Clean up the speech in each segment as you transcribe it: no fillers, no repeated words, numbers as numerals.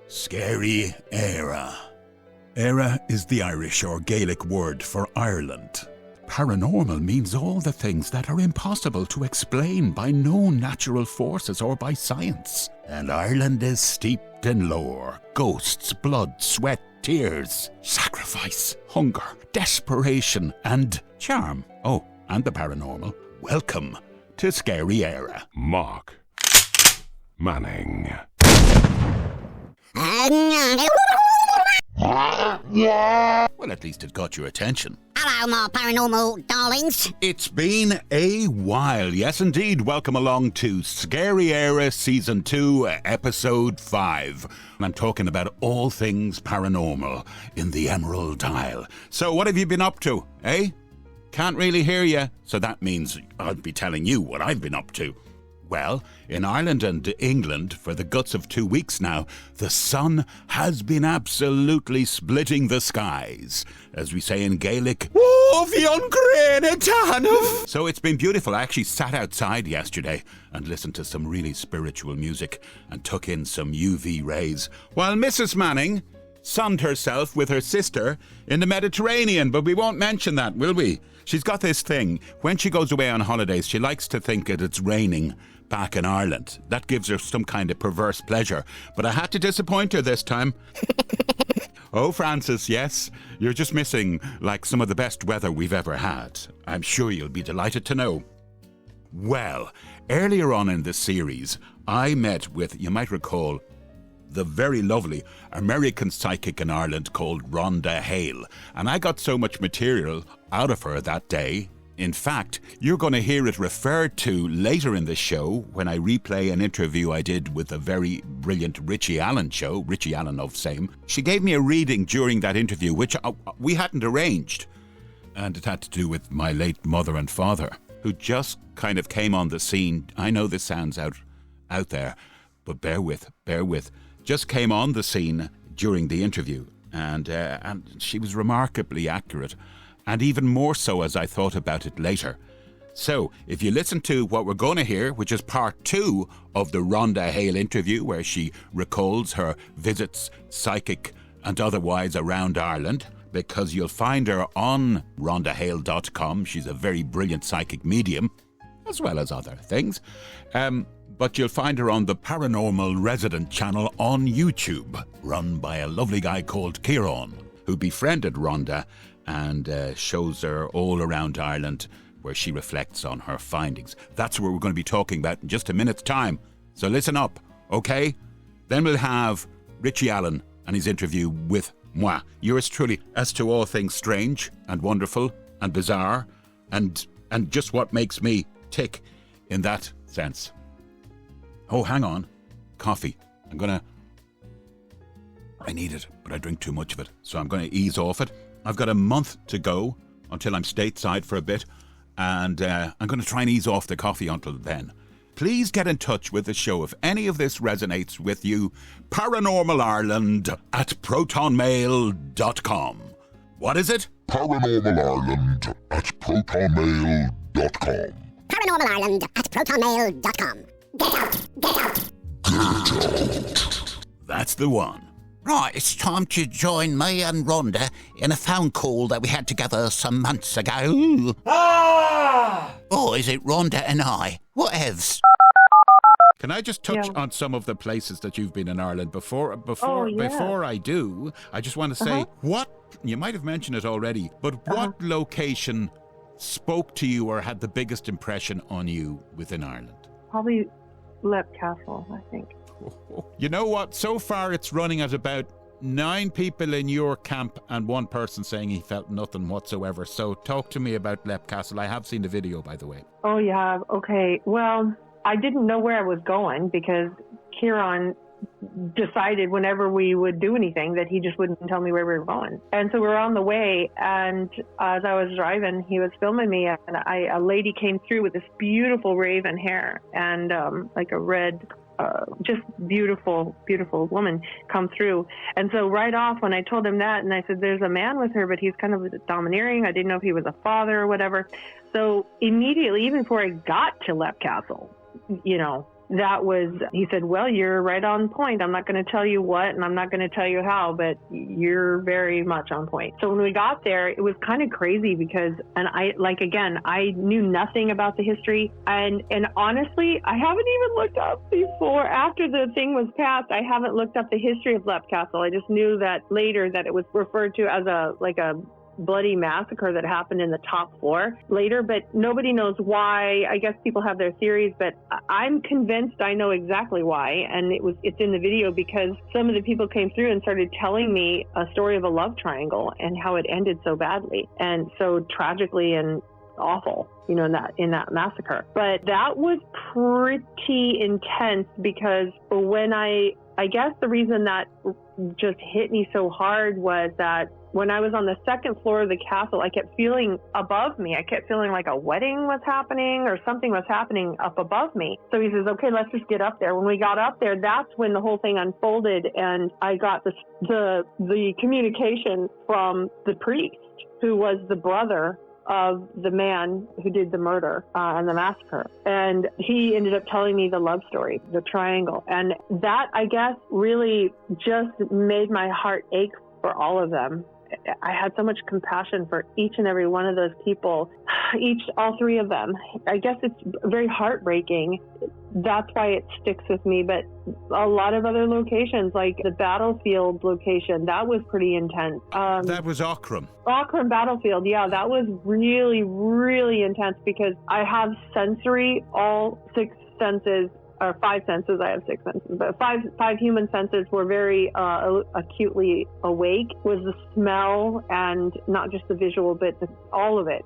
Scary Eire. Eire is the Irish or Gaelic word for Ireland. Paranormal means all the things that are impossible to explain by known natural forces or by science. And Ireland is steeped in lore, ghosts, blood, sweat, tears, sacrifice, hunger, desperation, and charm. Oh, and the paranormal. Welcome to Scary Eire. Mark Manning. Well, at least it got your attention. Hello, my paranormal darlings. It's been a while. Yes, indeed. Welcome along to Scary Eire Season 2, Episode 5. I'm talking about all things paranormal in the Emerald Isle. So what have you been up to, eh? Can't really hear you, so that means I'll be telling you what I've been up to. Well, in Ireland and England, for the guts of 2 weeks now, the sun has been absolutely splitting the skies. As we say in Gaelic, so it's been beautiful. I actually sat outside yesterday and listened to some really spiritual music and took in some UV rays, while Mrs. Manning sunned herself with her sister in the Mediterranean, but we won't mention that, will we? She's got this thing. When she goes away on holidays, she likes to think that it's raining back in Ireland. That gives her some kind of perverse pleasure. But I had to disappoint her this time. Oh, Francis, yes, you're just missing, like, some of the best weather we've ever had. I'm sure you'll be delighted to know. Well, earlier on in the series, I met with, you might recall, the very lovely American psychic in Ireland called Rhonda Hale. And I got so much material out of her that day. In fact, you're going to hear it referred to later in the show when I replay an interview I did with the Very Brilliant Richie Allen show, Richie Allen of same. She gave me a reading during that interview, which we hadn't arranged. And it had to do with my late mother and father, who just kind of came on the scene. I know this sounds out there, but bear with. Just came on the scene during the interview, and she was remarkably accurate, and even more so as I thought about it later. So, if you listen to what we're going to hear, which is part 2 of the Rhonda Hale interview, where she recalls her visits, psychic and otherwise, around Ireland, because you'll find her on rhondahale.com. She's a very brilliant psychic medium, as well as other things. But you'll find her on the Paranormal Resident channel on YouTube, run by a lovely guy called Kieran, who befriended Rhonda and shows her all around Ireland, where she reflects on her findings. That's what we're going to be talking about in just a minute's time. So listen up, okay? Then we'll have Richie Allen and his interview with moi, yours truly, as to all things strange and wonderful and bizarre and just what makes me tick in that sense. Oh, hang on. Coffee. I need it, but I drink too much of it, so I'm going to ease off it. I've got a month to go until I'm stateside for a bit, and I'm going to try and ease off the coffee until then. Please get in touch with the show if any of this resonates with you. paranormalireland@protonmail.com. What is it? paranormalireland@protonmail.com. paranormalireland@protonmail.com. Get out! Get out! Get out! That's the one. Right, it's time to join me and Rhonda in a phone call that we had together some months ago. Oh, is it Rhonda and I? Whatevs. Can I just touch on some of the places that you've been in Ireland before I do? I just want to say, what, you might have mentioned it already, but what location spoke to you or had the biggest impression on you within Ireland? Probably Leap Castle, I think. You know what? So far it's running at about 9 people in your camp and 1 person saying he felt nothing whatsoever. So talk to me about Leap Castle. I have seen the video, by the way. Oh, you have? Okay. Well, I didn't know where I was going because Kieran decided whenever we would do anything that he just wouldn't tell me where we were going. And so we were on the way, and as I was driving, he was filming me, and a lady came through with this beautiful raven hair and like a red, just beautiful, beautiful woman come through. And so right off when I told him that, and I said, there's a man with her, but he's kind of domineering. I didn't know if he was a father or whatever. So immediately, even before I got to Leap Castle, you know, he said, well, you're right on point. I'm not going to tell you what, and I'm not going to tell you how, but you're very much on point. So when we got there, it was kind of crazy because, and I knew nothing about the history. And honestly, I haven't even looked up before, after the thing was passed, I haven't looked up the history of Leap Castle. I just knew that later that it was referred to as a bloody massacre that happened in the top floor later, but nobody knows why. I guess people have their theories, but I'm convinced I know exactly why. And it's in the video because some of the people came through and started telling me a story of a love triangle and how it ended so badly and so tragically and awful, in that massacre. But that was pretty intense because when I guess the reason that just hit me so hard was that when I was on the second floor of the castle, I kept feeling above me. I kept feeling like a wedding was happening or something was happening up above me. So he says, okay, let's just get up there. When we got up there, that's when the whole thing unfolded. And I got the communication from the priest, who was the brother of the man who did the murder and the massacre. And he ended up telling me the love story, the triangle. And that, I guess, really just made my heart ache for all of them. I had so much compassion for each and every one of those people, all three of them. I guess it's very heartbreaking. That's why it sticks with me. But a lot of other locations, like the battlefield location, that was pretty intense. That was Aughrim. Aughrim battlefield, yeah, that was really, really intense because I have sensory, all six senses, or five senses. I have six senses, but five human senses were very acutely awake. Was the smell and not just the visual, but all of it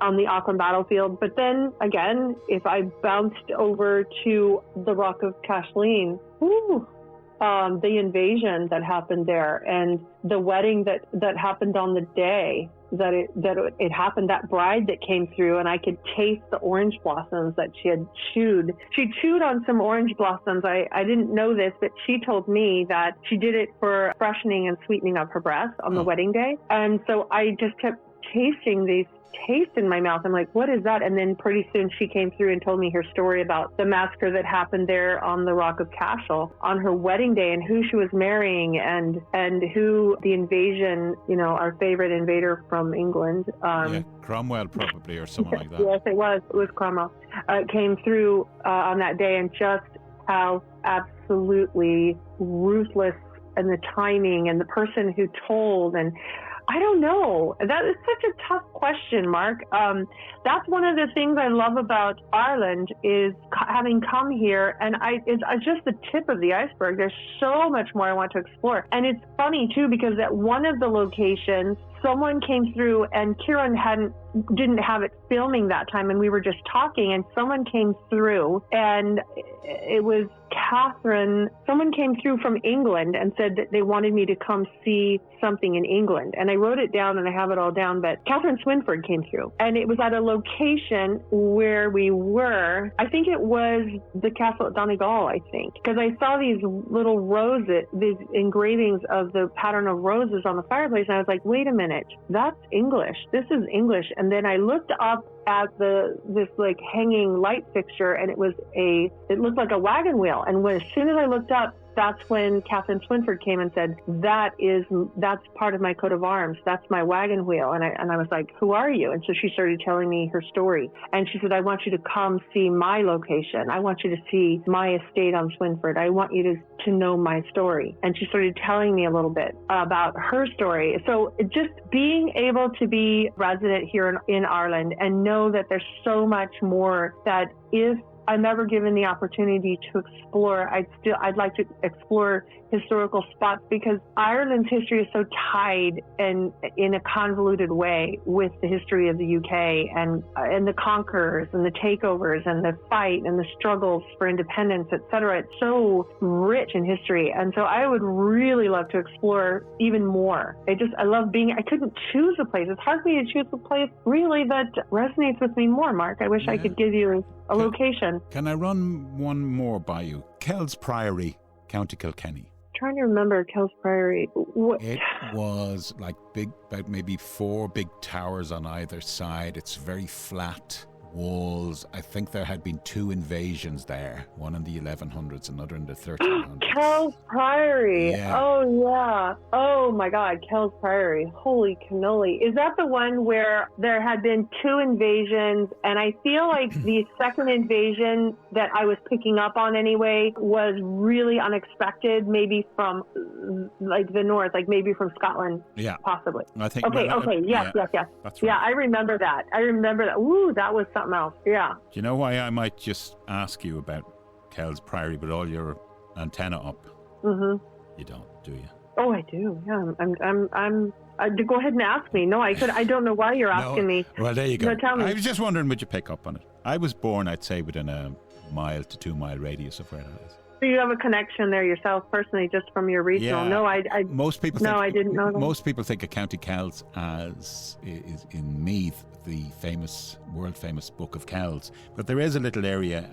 on the Aughrim battlefield. But then again, if I bounced over to the Rock of Cashleen, the invasion that happened there and the wedding that happened on the day that it happened, that bride that came through, and I could taste the orange blossoms that she had chewed. She chewed on some orange blossoms. I didn't know this, but she told me that she did it for freshening and sweetening of her breath on the wedding day. And so I just kept tasting these taste in my mouth. I'm like, what is that? And then pretty soon she came through and told me her story about the massacre that happened there on the Rock of Cashel on her wedding day and who she was marrying and who the invasion, our favorite invader from England. Cromwell probably, or someone like that. Yes, it was Cromwell. Came through on that day, and just how absolutely ruthless and the timing and the person who told, and I don't know. That is such a tough question, Mark. That's one of the things I love about Ireland is having come here, and it's just the tip of the iceberg. There's so much more I want to explore. And it's funny, too, because at one of the locations, someone came through, and Kieran didn't have it filming that time, and we were just talking, and someone came through, and it was Catherine. Someone came through from England and said that they wanted me to come see something in England, and I wrote it down, and I have it all down, but Catherine Swinford came through, and it was at a location where we were. I think it was the castle at Donegal, I think, because I saw these little roses, these engravings of the pattern of roses on the fireplace, and I was like, wait a minute, that's English. This is English. And then I looked up at this like hanging light fixture, and it looked like a wagon wheel. And as soon as I looked up, that's when Catherine Swinford came and said, that's part of my coat of arms. That's my wagon wheel. And I was like, who are you? And so she started telling me her story. And she said, I want you to come see my location. I want you to see my estate on Swinford. I want you to know my story. And she started telling me a little bit about her story. So just being able to be resident here in Ireland and know that there's so much more that if I'm ever given the opportunity to explore, I'd like to explore historical spots, because Ireland's history is so tied and in a convoluted way with the history of the UK and the conquerors and the takeovers and the fight and the struggles for independence, etc. It's so rich in history, and so I would really love to explore even more. I love I couldn't choose a place. It's hard for me to choose a place really that resonates with me more, Mark. I wish I could give you a location. Can I run one more by you? Kells Priory, County Kilkenny. Trying to remember Kells Priory. It was like about maybe 4 big towers on either side. It's very flat, walls. I think there had been 2 invasions there, one in the 1100s, another in the 1300s. Kells Priory. Yeah. Oh, yeah. Oh, my God. Kells Priory. Holy cannoli. Is that the one where there had been 2 invasions, and I feel like the second invasion that I was picking up on anyway was really unexpected, maybe from like the north, like maybe from Scotland. Yeah. Possibly. I think. Okay. Yes. That's right. Yeah, I remember that. Ooh, that was something else. Yeah. Do you know why I might just ask you about Kells Priory with all your antenna up? Mm-hmm. You don't, do you? Oh, I do. Yeah. Go ahead and ask me. No, I don't know why you're asking me. Well, there you go. No, tell me. I was just wondering, would you pick up on it? I was born, I'd say, within a 1 to 2 mile radius of where that is. So you have a connection there yourself personally, just from your regional? Yeah. No, I didn't know that. Most people think of County Kells as is in Meath, the world famous Book of Kells. But there is a little area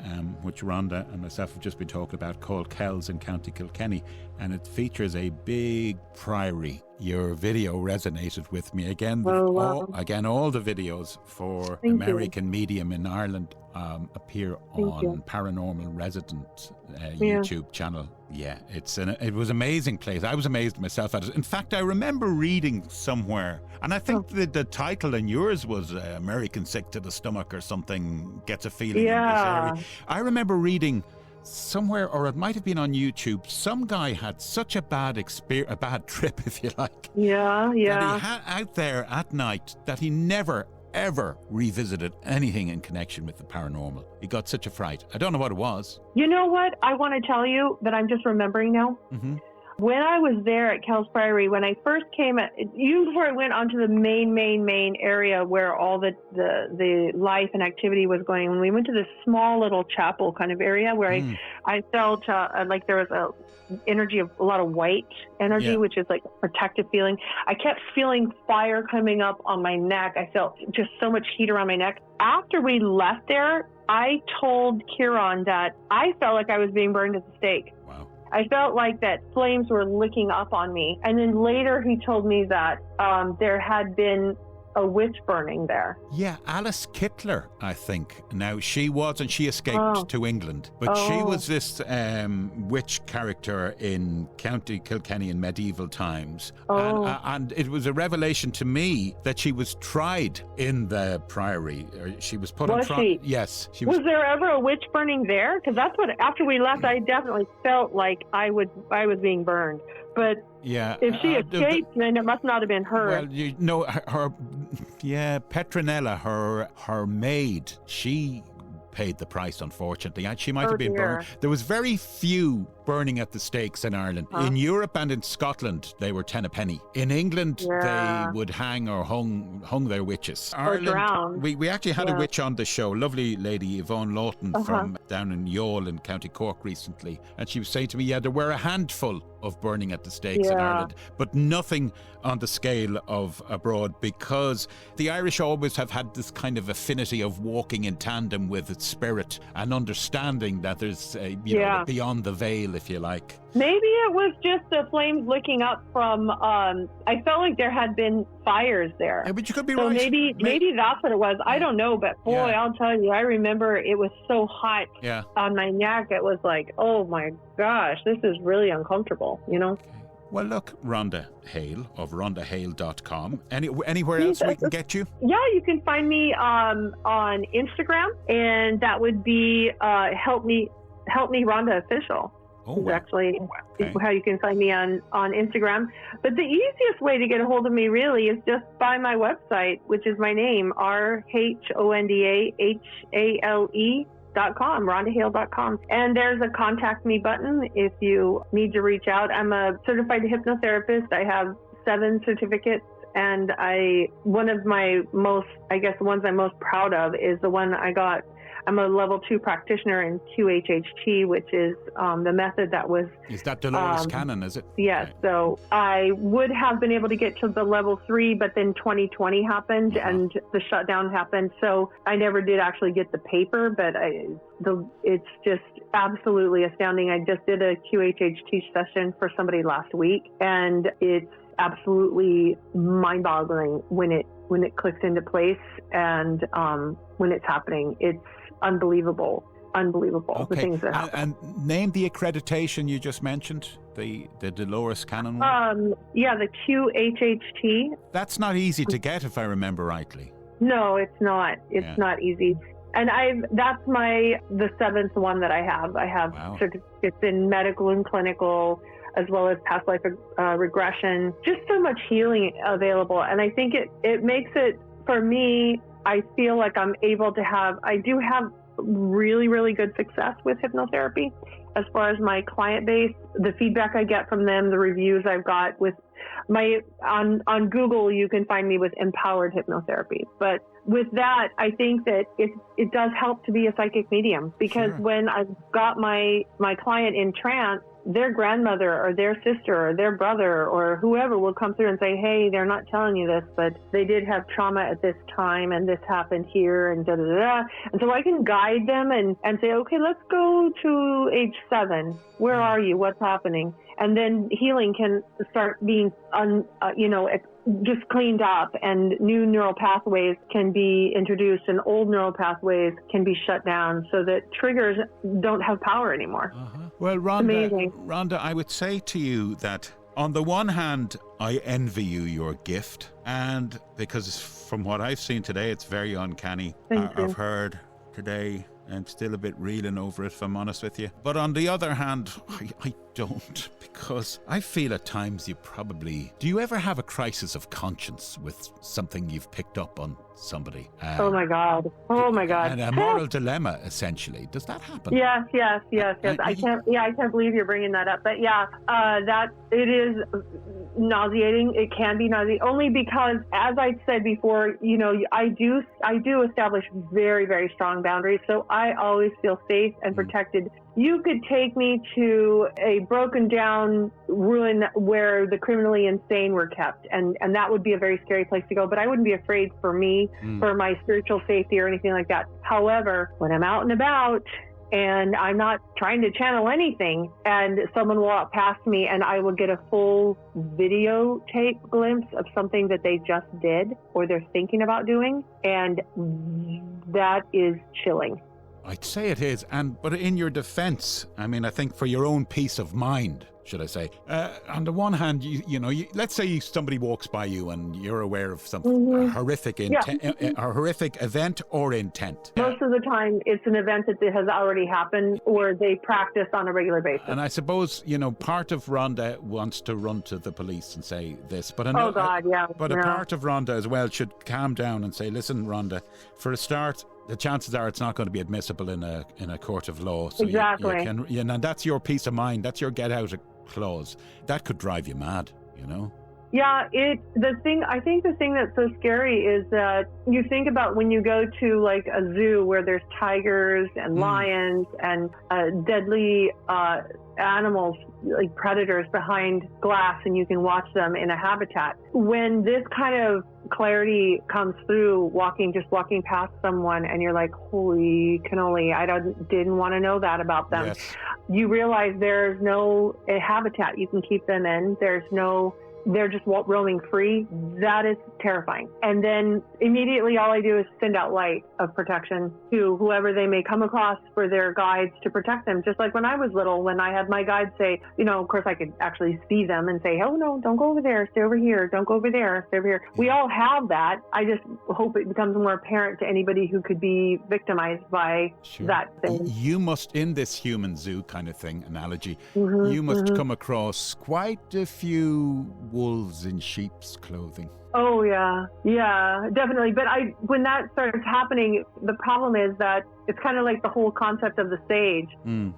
which Rhonda and myself have just been talking about called Kells in County Kilkenny, and it features a big priory. Your video resonated with me again. All the videos for American Medium in Ireland appear on Paranormal Resident YouTube channel. Yeah, it was an amazing place. I was amazed myself at it. In fact, I remember reading somewhere, and I think the title in yours was American Sick to the Stomach or something, gets a feeling in this area. I remember reading somewhere, or it might have been on YouTube, some guy had such a bad trip, if you like. Yeah. That he had out there at night that he never, ever revisited anything in connection with the paranormal. He got such a fright. I don't know what it was. You know what? I want to tell you that I'm just remembering now. Mm-hmm. When I was there at Kells Priory, when I first came, even before I went onto the main area where all the life and activity was going, when we went to this small little chapel kind of area where I felt like there was a lot of white energy, which is like a protective feeling. I kept feeling fire coming up on my neck. I felt just so much heat around my neck. After we left there, I told Kieran that I felt like I was being burned at the stake. Wow. I felt like that flames were licking up on me. And then later he told me that there had been a witch burning there. Yeah, Alice Kittler, I think. Now, she escaped to England, but she was this witch character in County Kilkenny in medieval times. And it was a revelation to me that she was tried in the priory. She was put in front. She? Yes. She was there ever a witch burning there? Because that's what, after we left, I definitely felt like I was being burned. But if she escaped, then it must not have been her. Well, her Petronella, her maid, she paid the price, unfortunately, and she might have been burned. There was very few burning at the stakes in Ireland. In Europe and in Scotland, they were 10 a penny. In England, they would hang or hung their witches. Ireland, we actually had a witch on the show, lovely lady Yvonne Lawton from down in Youghal in County Cork recently, and she was saying to me, there were a handful of burning at the stakes in Ireland, but nothing on the scale of abroad, because the Irish always have had this kind of affinity of walking in tandem with its spirit and understanding that there's beyond the veil, if you like. Maybe it was just the flames licking up from, I felt like there had been fires there. Yeah, but you could be right. Maybe that's what it was. I don't know, but boy, I'll tell you, I remember it was so hot on my neck. It was like, oh my gosh, this is really uncomfortable, Okay. Well, look, Rhonda Hale of RhondaHale.com. Anywhere else we can get you? Yeah, you can find me on Instagram, and that would be Help Me Rhonda Official. Actually how you can find me on Instagram. But the easiest way to get a hold of me really is just by my website, which is my name, RHONDAHALE.com, RhondaHale.com. And there's a contact me button if you need to reach out. I'm a certified hypnotherapist. I have 7 certificates. And one of my most, the ones I'm most proud of is the one I got. I'm a level 2 practitioner in QHHT, which is the method that was... Is that Dolores Cannon, is it? Yes. Okay. So I would have been able to get to the level 3, but then 2020 happened and the shutdown happened. So I never did actually get the paper, but it's just absolutely astounding. I just did a QHHT session for somebody last week, and it's absolutely mind-boggling when it clicks into place and when it's happening. It's unbelievable. The things that happen. And name the accreditation you just mentioned, the Dolores Cannon one. Yeah, the QHHT. That's not easy to get, if I remember rightly. No, it's not. It's not easy. And that's the 7th one that I have. I have certificates in medical and clinical, as well as past life regression. Just so much healing available. And I think it makes it, for me, I feel like I'm able to I do have really, really good success with hypnotherapy. As far as my client base, the feedback I get from them, the reviews I've got with on Google, you can find me with empowered hypnotherapy. But with that, I think that it does help to be a psychic medium, because when I've got my client in trance, their grandmother or their sister or their brother or whoever will come through and say, hey, they're not telling you this, but they did have trauma at this time and this happened here and da da da. And so I can guide them and say, okay, let's go to age 7. Where are you? What's happening? And then healing can start being, just cleaned up, and new neural pathways can be introduced, and old neural pathways can be shut down, so that triggers don't have power anymore. Well, Rhonda, I would say to you that on the one hand, I envy you your gift, and because from what I've seen today, it's very uncanny. I've heard today, I'm still a bit reeling over it, if I'm honest with you. But on the other hand, I don't, because I feel at times do you ever have a crisis of conscience with something you've picked up on somebody? Oh my God. And a moral dilemma, essentially. Does that happen? Yes. I can't believe you're bringing that up. But that it is nauseating. It can be nauseating only because, as I said before, I do establish very, very strong boundaries. So I always feel safe and protected. You could take me to a broken down ruin where the criminally insane were kept, and that would be a very scary place to go, but I wouldn't be afraid for me, for my spiritual safety or anything like that. However, when I'm out and about and I'm not trying to channel anything, and someone will walk past me and I will get a full videotape glimpse of something that they just did or they're thinking about doing, and that is chilling. I'd say it is, but in your defense, I mean, I think for your own peace of mind, should I say, on the one hand, let's say somebody walks by you and you're aware of something, a horrific event or intent. Most of the time, it's an event that has already happened, or they practice on a regular basis. And I suppose, part of Rhonda wants to run to the police and say this, but a part of Rhonda as well should calm down and say, listen, Rhonda, for a start, the chances are it's not going to be admissible in a court of law. So exactly. And that's your peace of mind. That's your get out clause. That could drive you mad, Yeah, I think the thing that's so scary is that you think about when you go to like a zoo where there's tigers and lions and deadly animals, like predators behind glass, and you can watch them in a habitat. When this kind of clarity comes through, walking past someone, and you're like, holy cannoli, I didn't want to know that about them. Yes. You realize there's no habitat you can keep them in. They're just roaming free. That is terrifying. And then immediately all I do is send out light of protection to whoever they may come across for their guides to protect them. Just like when I was little, when I had my guides say, of course I could actually see them and say, oh no, don't go over there, stay over here, don't go over there, stay over here. We all have that. I just hope it becomes more apparent to anybody who could be victimized by that thing. You must, in this human zoo kind of thing, analogy, you must come across quite a few wolves in sheep's clothing. Oh, yeah, definitely. But when that starts happening, the problem is that it's kind of like the whole concept of the sage.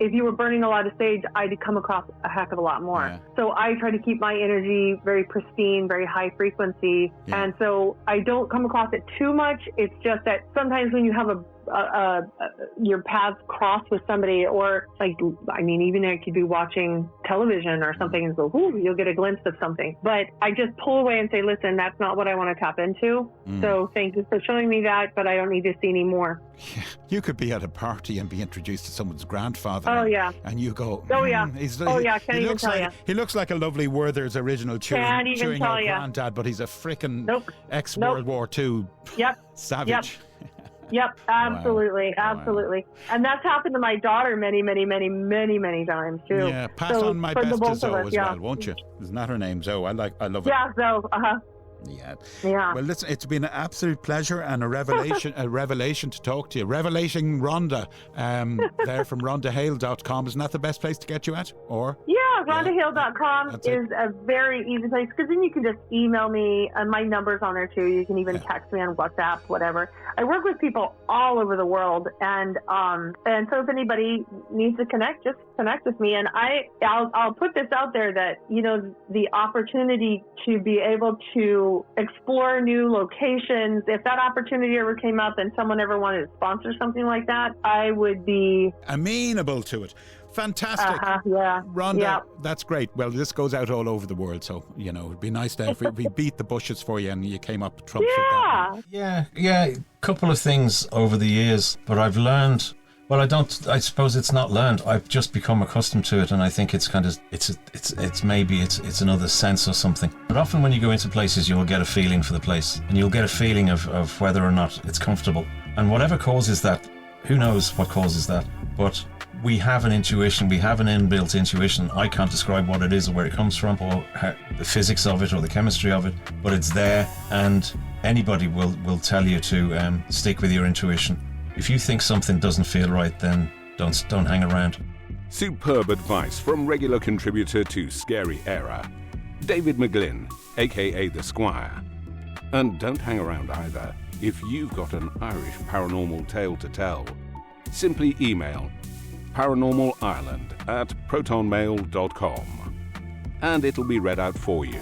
If you were burning a lot of sage, I'd come across a heck of a lot more. Yeah. So I try to keep my energy very pristine, very high frequency. Yeah. And so I don't come across it too much. It's just that sometimes when you have a your paths cross with somebody, or like, I mean, even I could be watching television or something and go, ooh, you'll get a glimpse of something. But I just pull away and say, listen, that's not what I want to tap into. So thank you for showing me that, but I don't need to see any more. Yeah, you could be at a party and be introduced to someone's grandfather. Oh, yeah. And you go, Can't even tell you. He looks like a lovely Werther's original chewing your granddad, but he's a frickin' ex-World War II savage. Yep, absolutely, Wow. absolutely. And that's happened to my daughter many, many, many, many, many times too. Yeah, pass on my best to Zoe as well, won't you? Isn't that her name, Zoe? I love it. Yeah, Zoe. Yeah. Well, listen, it's been an absolute pleasure and a revelation to talk to you. Revelation Rhonda, there from RhondaHale.com. Isn't that the best place to get you at? Or RhondaHale.com is a very easy place, because then you can just email me, and my number's on there too. You can even text me on WhatsApp, whatever. I work with people all over the world, and so if anybody needs to connect, just connect with me. And I'll put this out there that, you know, the opportunity to be able to explore new locations, if that opportunity ever came up and someone ever wanted to sponsor something like that, I would be amenable to it. Fantastic. Rhonda, that's great. Well, this goes out all over the world, so, you know, it'd be nice to if we beat the bushes for you and you came up trumps with that. Yeah, a couple of things over the years, but I've learned. Well, I suppose it's not learned. I've just become accustomed to it, and I think it's kind of, it's maybe another sense or something. But often when you go into places, you'll get a feeling for the place, and you'll get a feeling of whether or not it's comfortable. And whatever causes that, who knows what causes that, but we have an intuition, we have an inbuilt intuition. I can't describe what it is or where it comes from or the physics of it or the chemistry of it, but it's there, and anybody will tell you to stick with your intuition. If you think something doesn't feel right, then don't hang around. Superb advice from regular contributor to Scary Eire, David McGlynn, aka The Squire. And don't hang around either. If you've got an Irish paranormal tale to tell, simply email paranormalireland@protonmail.com and it'll be read out for you.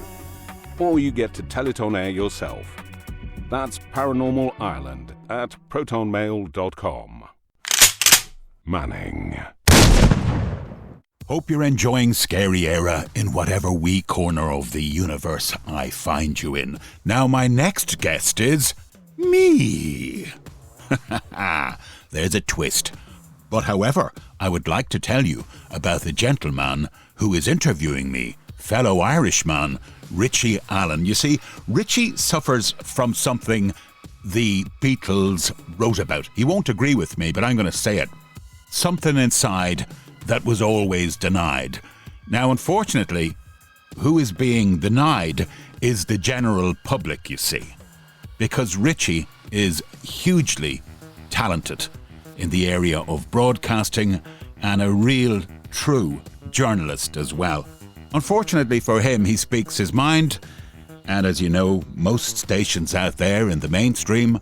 Or you get to tell it on air yourself. That's paranormalireland@protonmail.com. Manning. Hope you're enjoying Scary Eire in whatever wee corner of the universe I find you in. Now my next guest is me. There's a twist. But however, I would like to tell you about the gentleman who is interviewing me, fellow Irishman, Richie Allen. You see, Richie suffers from something the Beatles wrote about. He won't agree with me, but I'm going to say it. Something inside that was always denied. Now, unfortunately, who is being denied is the general public, you see, because Richie is hugely talented in the area of broadcasting and a real, true journalist as well. Unfortunately for him, he speaks his mind, and as you know, most stations out there in the mainstream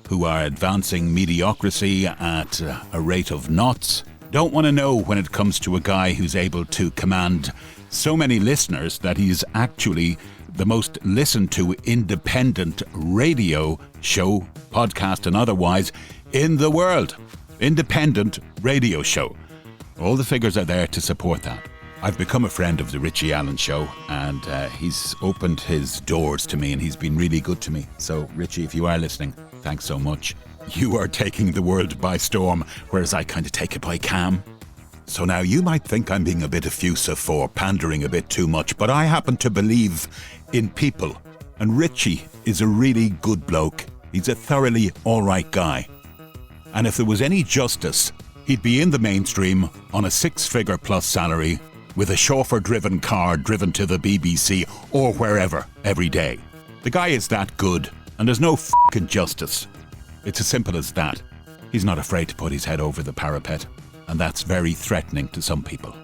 who are advancing mediocrity at a rate of knots don't want to know when it comes to a guy who's able to command so many listeners that he's actually the most listened to independent radio show, podcast and otherwise, in the world. Independent radio show. All the figures are there to support that. I've become a friend of the Richie Allen Show, and he's opened his doors to me, and he's been really good to me. So, Richie, if you are listening, thanks so much. You are taking the world by storm, whereas I kind of take it by cam. So now you might think I'm being a bit effusive or pandering a bit too much, but I happen to believe in people. And Richie is a really good bloke. He's a thoroughly alright guy. And if there was any justice, he'd be in the mainstream on a 6-figure plus salary with a chauffeur-driven car driven to the BBC or wherever every day. The guy is that good, and there's no fucking justice. It's as simple as that. He's not afraid to put his head over the parapet, and that's very threatening to some people.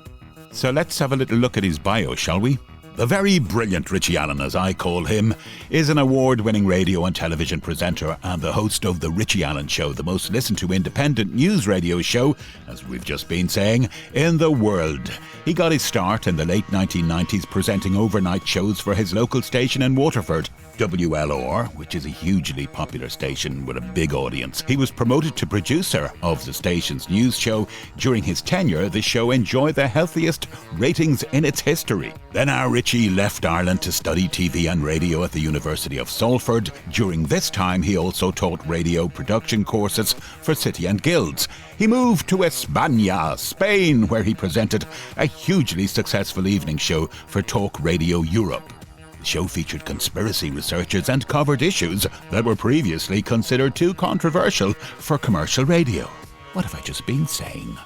So let's have a little look at his bio, shall we? The Very Brilliant Richie Allen, as I call him, is an award-winning radio and television presenter and the host of The Richie Allen Show, the most listened to independent news radio show, as we've just been saying, in the world. He got his start in the late 1990s presenting overnight shows for his local station in Waterford. WLR, which is a hugely popular station with a big audience. He was promoted to producer of the station's news show. During his tenure, the show enjoyed the healthiest ratings in its history. Then our Richie left Ireland to study TV and radio at the University of Salford. During this time, he also taught radio production courses for City and Guilds. He moved to España, Spain, where he presented a hugely successful evening show for Talk Radio Europe. The show featured conspiracy researchers and covered issues that were previously considered too controversial for commercial radio. What have I just been saying?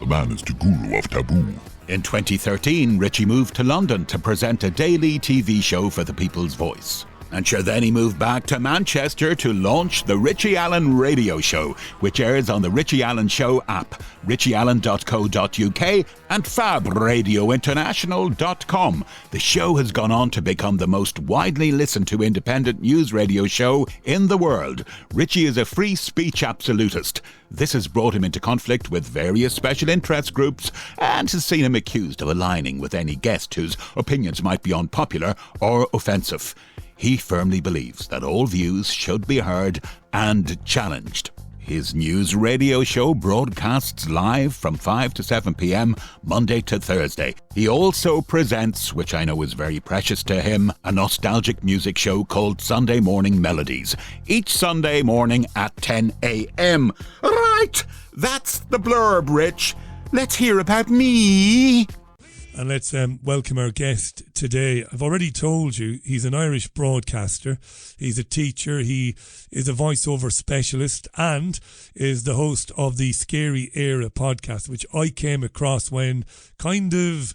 The man is the guru of taboo. In 2013, Richie moved to London to present a daily TV show for the People's Voice. And sure, then he moved back to Manchester to launch the Richie Allen radio show, which airs on the Richie Allen Show app, richieallen.co.uk and fabradiointernational.com. The show has gone on to become the most widely listened to independent news radio show in the world. Richie is a free speech absolutist. This has brought him into conflict with various special interest groups and has seen him accused of aligning with any guest whose opinions might be unpopular or offensive. He firmly believes that all views should be heard and challenged. His news radio show broadcasts live from 5 to 7 p.m. Monday to Thursday. He also presents, which I know is very precious to him, a nostalgic music show called Sunday Morning Melodies, each Sunday morning at 10 a.m. Right, that's the blurb, Rich. Let's hear about me. And let's welcome our guest today. I've already told you he's an Irish broadcaster. He's a teacher. He is a voiceover specialist and is the host of the Scary Eire podcast, which I came across when kind of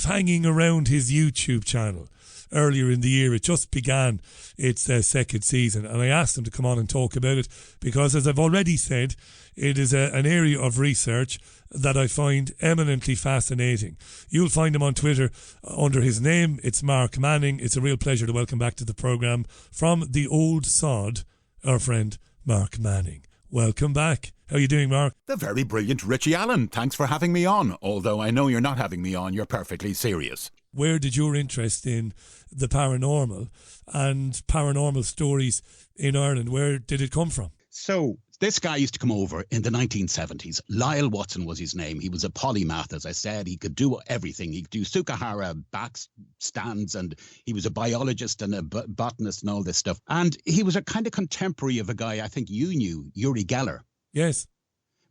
hanging around his YouTube channel earlier in the year. It just began its second season, and I asked him to come on and talk about it because, as I've already said, it is an area of research that I find eminently fascinating. You'll find him on Twitter under his name. It's Mark Manning. It's a real pleasure to welcome back to the programme from the old sod, our friend Mark Manning. Welcome back. How are you doing, Mark? The very brilliant Richie Allen. Thanks for having me on. Although I know you're not having me on, you're perfectly serious. Where did your interest in the paranormal and paranormal stories in Ireland, where did it come from? So, this guy used to come over in the 1970s. Lyle Watson was his name. He was a polymath, as I said. He could do everything. He could do Sukahara back stands, and he was a biologist and a botanist and all this stuff. And he was a kind of contemporary of a guy I think you knew, Uri Geller. Yes.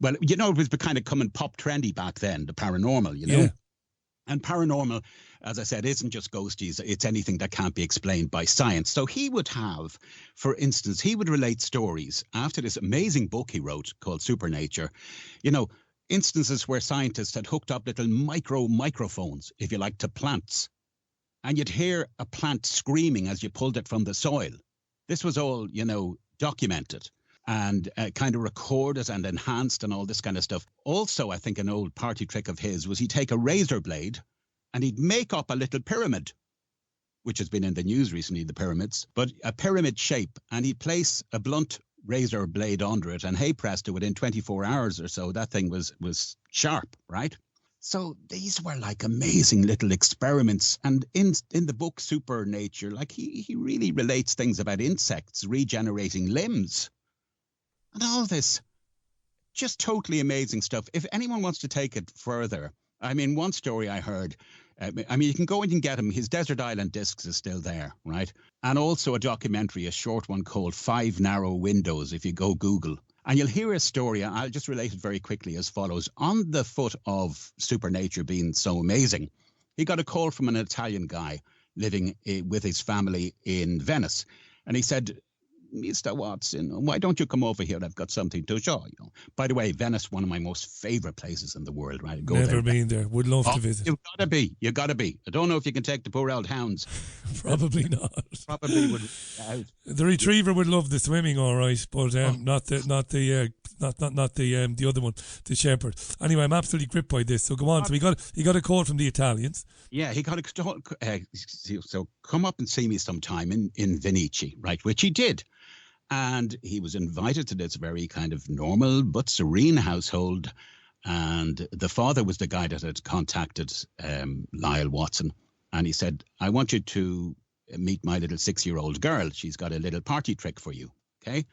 Well, you know, it was kind of coming pop trendy back then, the paranormal, you know? Yeah. And paranormal, as I said, isn't just ghosties. It's anything that can't be explained by science. So he would have, for instance, he would relate stories after this amazing book he wrote called Supernature, you know, instances where scientists had hooked up little microphones, if you like, to plants. And you'd hear a plant screaming as you pulled it from the soil. This was all, you know, documented and kind of recorded and enhanced and all this kind of stuff. Also, I think an old party trick of his was he'd take a razor blade and he'd make up a little pyramid, which has been in the news recently, the pyramids, but a pyramid shape, and he'd place a blunt razor blade under it, and hey presto, within 24 hours or so, that thing was sharp, right? So these were like amazing little experiments. And in the book Supernature, like he really relates things about insects regenerating limbs and all this just totally amazing stuff. If anyone wants to take it further, I mean, one story I heard, you can go in and get him. His Desert Island Discs is still there, right? And also a documentary, a short one called 5 Narrow Windows, if you go Google. And you'll hear a story, I'll just relate it very quickly as follows. On the foot of Supernature being so amazing, he got a call from an Italian guy living with his family in Venice. And he said, Mr. Watson, why don't you come over here? I've got something to show you. By the way, Venice, one of my most favourite places in the world, right? Never been there. Would love to visit. You gotta be. I don't know if you can take the poor old hounds. Probably not. Probably would. The retriever would love the swimming, all right, but not the other one, the shepherd. Anyway, I'm absolutely gripped by this. So go on. So he got a call from the Italians. Yeah, he got a call. So come up and see me sometime in Venice, right? Which he did. And he was invited to this very kind of normal but serene household. And the father was the guy that had contacted Lyle Watson. And he said, I want you to meet my little 6-year-old girl. She's got a little party trick for you, okay?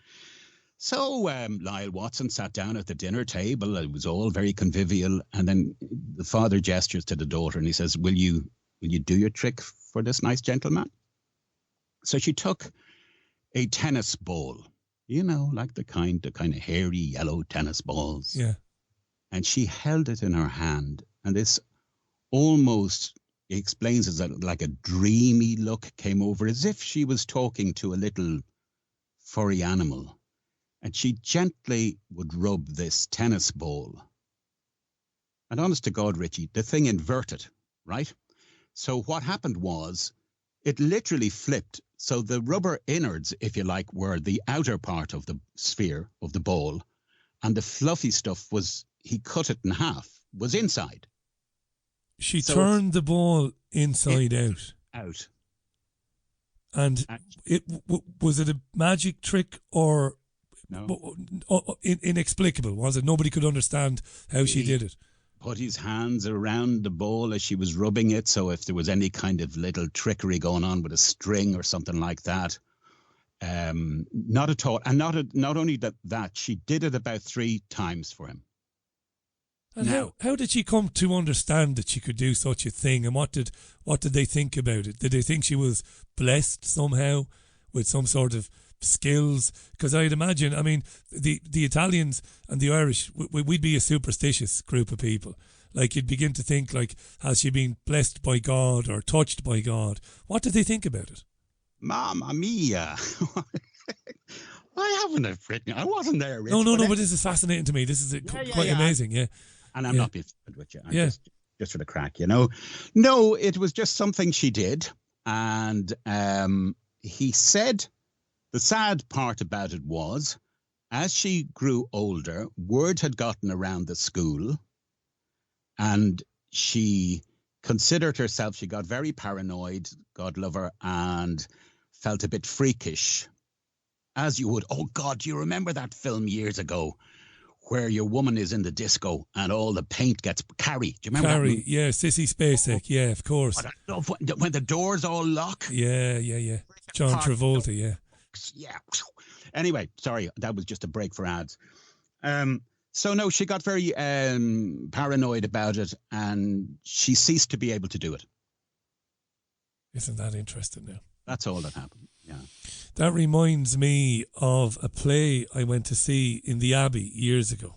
So Lyle Watson sat down at the dinner table. It was all very convivial. And then the father gestures to the daughter and he says, will you do your trick for this nice gentleman? So she took a tennis ball, like the kind of hairy yellow tennis balls. Yeah. And she held it in her hand. And this almost, he explains, as like a dreamy look came over, as if she was talking to a little furry animal. And she gently would rub this tennis ball. And honest to God, Richie, the thing inverted, right? So what happened was it literally flipped. So the rubber innards, if you like, were the outer part of the sphere of the ball. And the fluffy stuff was, he cut it in half, was inside. She turned the ball inside out. And was it a magic trick or... No. Inexplicable, was it? Nobody could understand how she did it. Put his hands around the ball as she was rubbing it, so if there was any kind of little trickery going on with a string or something like that, not at all. And not only that, she did it about 3 times for him. And how did she come to understand that she could do such a thing? And what did they think about it? Did they think she was blessed somehow with some sort of skills? Because I'd imagine, I mean, the Italians and the Irish, we'd be a superstitious group of people. Like, you'd begin to think, like, has she been blessed by God or touched by God? What did they think about it? Mamma mia. I haven't written. I wasn't there, Rich. No, but this is fascinating to me. This is quite amazing, yeah. And I'm not being stupid with you. Just for the crack, No, it was just something she did. And he said the sad part about it was, as she grew older, word had gotten around the school and she considered herself, she got very paranoid, God love her, and felt a bit freakish. As you would. Oh, God, do you remember that film years ago where your woman is in the disco and all the paint gets... Carrie, do you remember Carrie, that? yeah, Sissy Spacek, yeah, of course. I love when the doors all lock. Yeah. John Travolta, yeah. Yeah. Anyway, sorry, that was just a break for ads. So, no, she got very paranoid about it and she ceased to be able to do it. Isn't that interesting now? That's all that happened, yeah. That reminds me of a play I went to see in the Abbey years ago.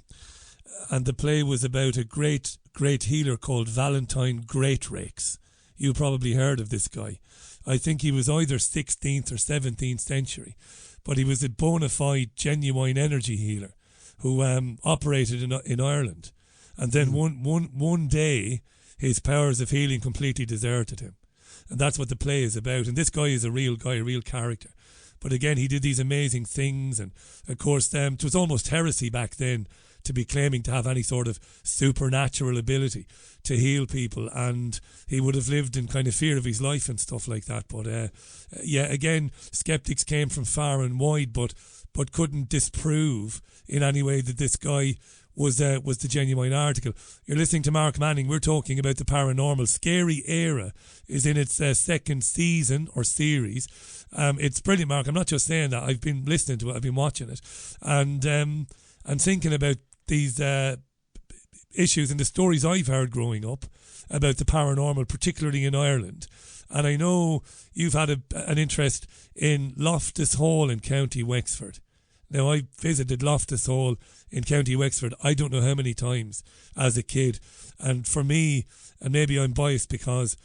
And the play was about a great healer called Valentine Greatrakes. You probably heard of this guy. I think he was either 16th or 17th century. But he was a bona fide, genuine energy healer who operated in Ireland. And then one day, his powers of healing completely deserted him. And that's what the play is about. And this guy is a real guy, a real character. But again, he did these amazing things. And of course, it was almost heresy back then to be claiming to have any sort of supernatural ability to heal people. And he would have lived in kind of fear of his life and stuff like that. But again, skeptics came from far and wide, but couldn't disprove in any way that this guy was the genuine article. You're listening to Mark Manning. We're talking about the paranormal. Scary Eire is in its second season or series. It's brilliant, Mark. I'm not just saying that. I've been listening to it. I've been watching it, and thinking about these issues and the stories I've heard growing up about the paranormal, particularly in Ireland. And I know you've had an interest in Loftus Hall in County Wexford. Now, I visited Loftus Hall in County Wexford I don't know how many times as a kid. And for me, and maybe I'm biased because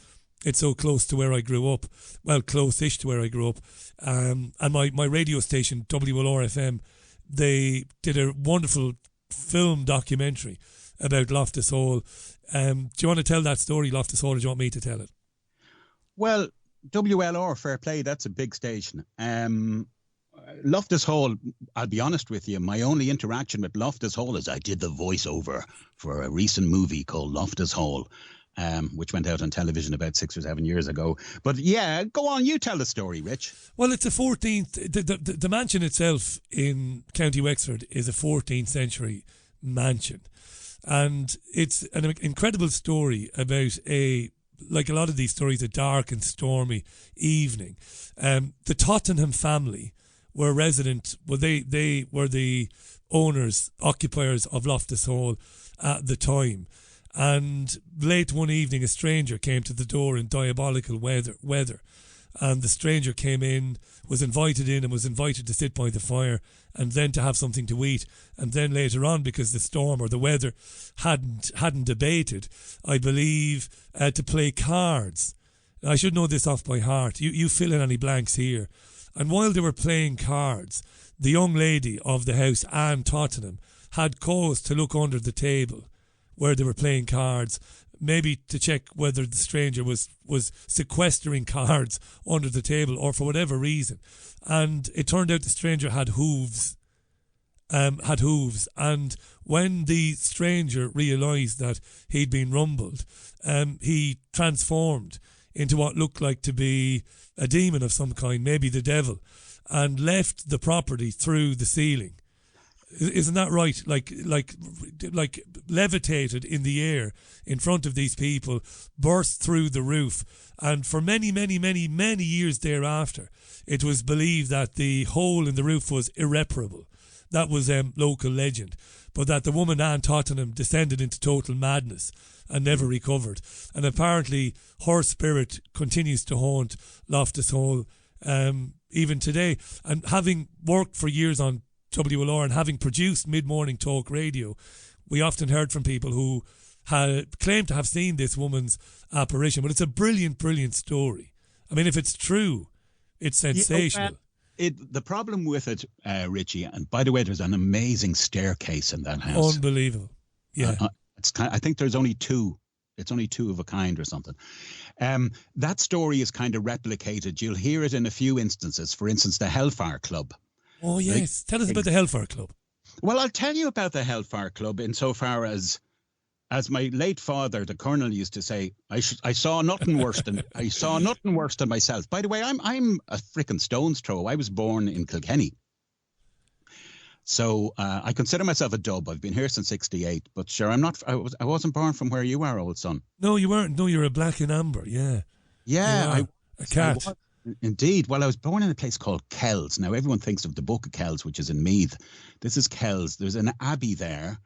it's so close to where I grew up, well, close-ish to where I grew up, and my radio station, WLR-FM, they did a wonderful film documentary about Loftus Hall. Do you want to tell that story, Loftus Hall, or do you want me to tell it? Well, WLR, fair play, that's a big station. Loftus Hall, I'll be honest with you, my only interaction with Loftus Hall is I did the voiceover for a recent movie called Loftus Hall, which went out on television about 6 or 7 years ago. But yeah, go on, you tell the story, Rich. Well, it's a 14th, the mansion itself in County Wexford is a 14th century mansion. And it's an incredible story about a like a lot of these stories, a dark and stormy evening. The Tottenham family were resident. Well, they were the owners, occupiers of Loftus Hall at the time. And late one evening, a stranger came to the door in diabolical weather. And the stranger came in, was invited in, and was invited to sit by the fire and then to have something to eat. And then later on, because the storm or the weather hadn't abated, I believe, to play cards. I should know this off by heart. You fill in any blanks here. And while they were playing cards, the young lady of the house, Anne Tottenham, had cause to look under the table where they were playing cards, maybe to check whether the stranger was sequestering cards under the table or for whatever reason. And it turned out the stranger had hooves. And when the stranger realised that he'd been rumbled, he transformed into what looked like to be a demon of some kind, maybe the devil, and left the property through the ceiling. Isn't that right? Like levitated in the air in front of these people, burst through the roof, and for many years thereafter, it was believed that the hole in the roof was irreparable. That was local legend, but that the woman Anne Tottenham descended into total madness and never recovered. And apparently, her spirit continues to haunt Loftus Hall even today. And having worked for years on WLR and having produced mid-morning talk radio, we often heard from people who had claimed to have seen this woman's apparition. But it's a brilliant story. I mean, if it's true, it's sensational. The problem with it, Richie, and by the way, there's an amazing staircase in that house. Unbelievable. Yeah. I think there's only two. It's only two of a kind or something. That story is kind of replicated. You'll hear it in a few instances. For instance, the Hellfire Club. Oh, yes. Tell us about the Hellfire Club. Well, I'll tell you about the Hellfire Club insofar as my late father, the colonel, used to say, I saw nothing worse than myself. By the way, I'm a frickin' stone's throw. I was born in Kilkenny. So I consider myself a dub. I've been here since '68, but sure, I wasn't born from where you are, old son. No, you weren't. No, you're a black and amber. Yeah. Yeah. A cat. Indeed. Well, I was born in a place called Kells. Now, everyone thinks of the Book of Kells, which is in Meath. This is Kells. There's an abbey there.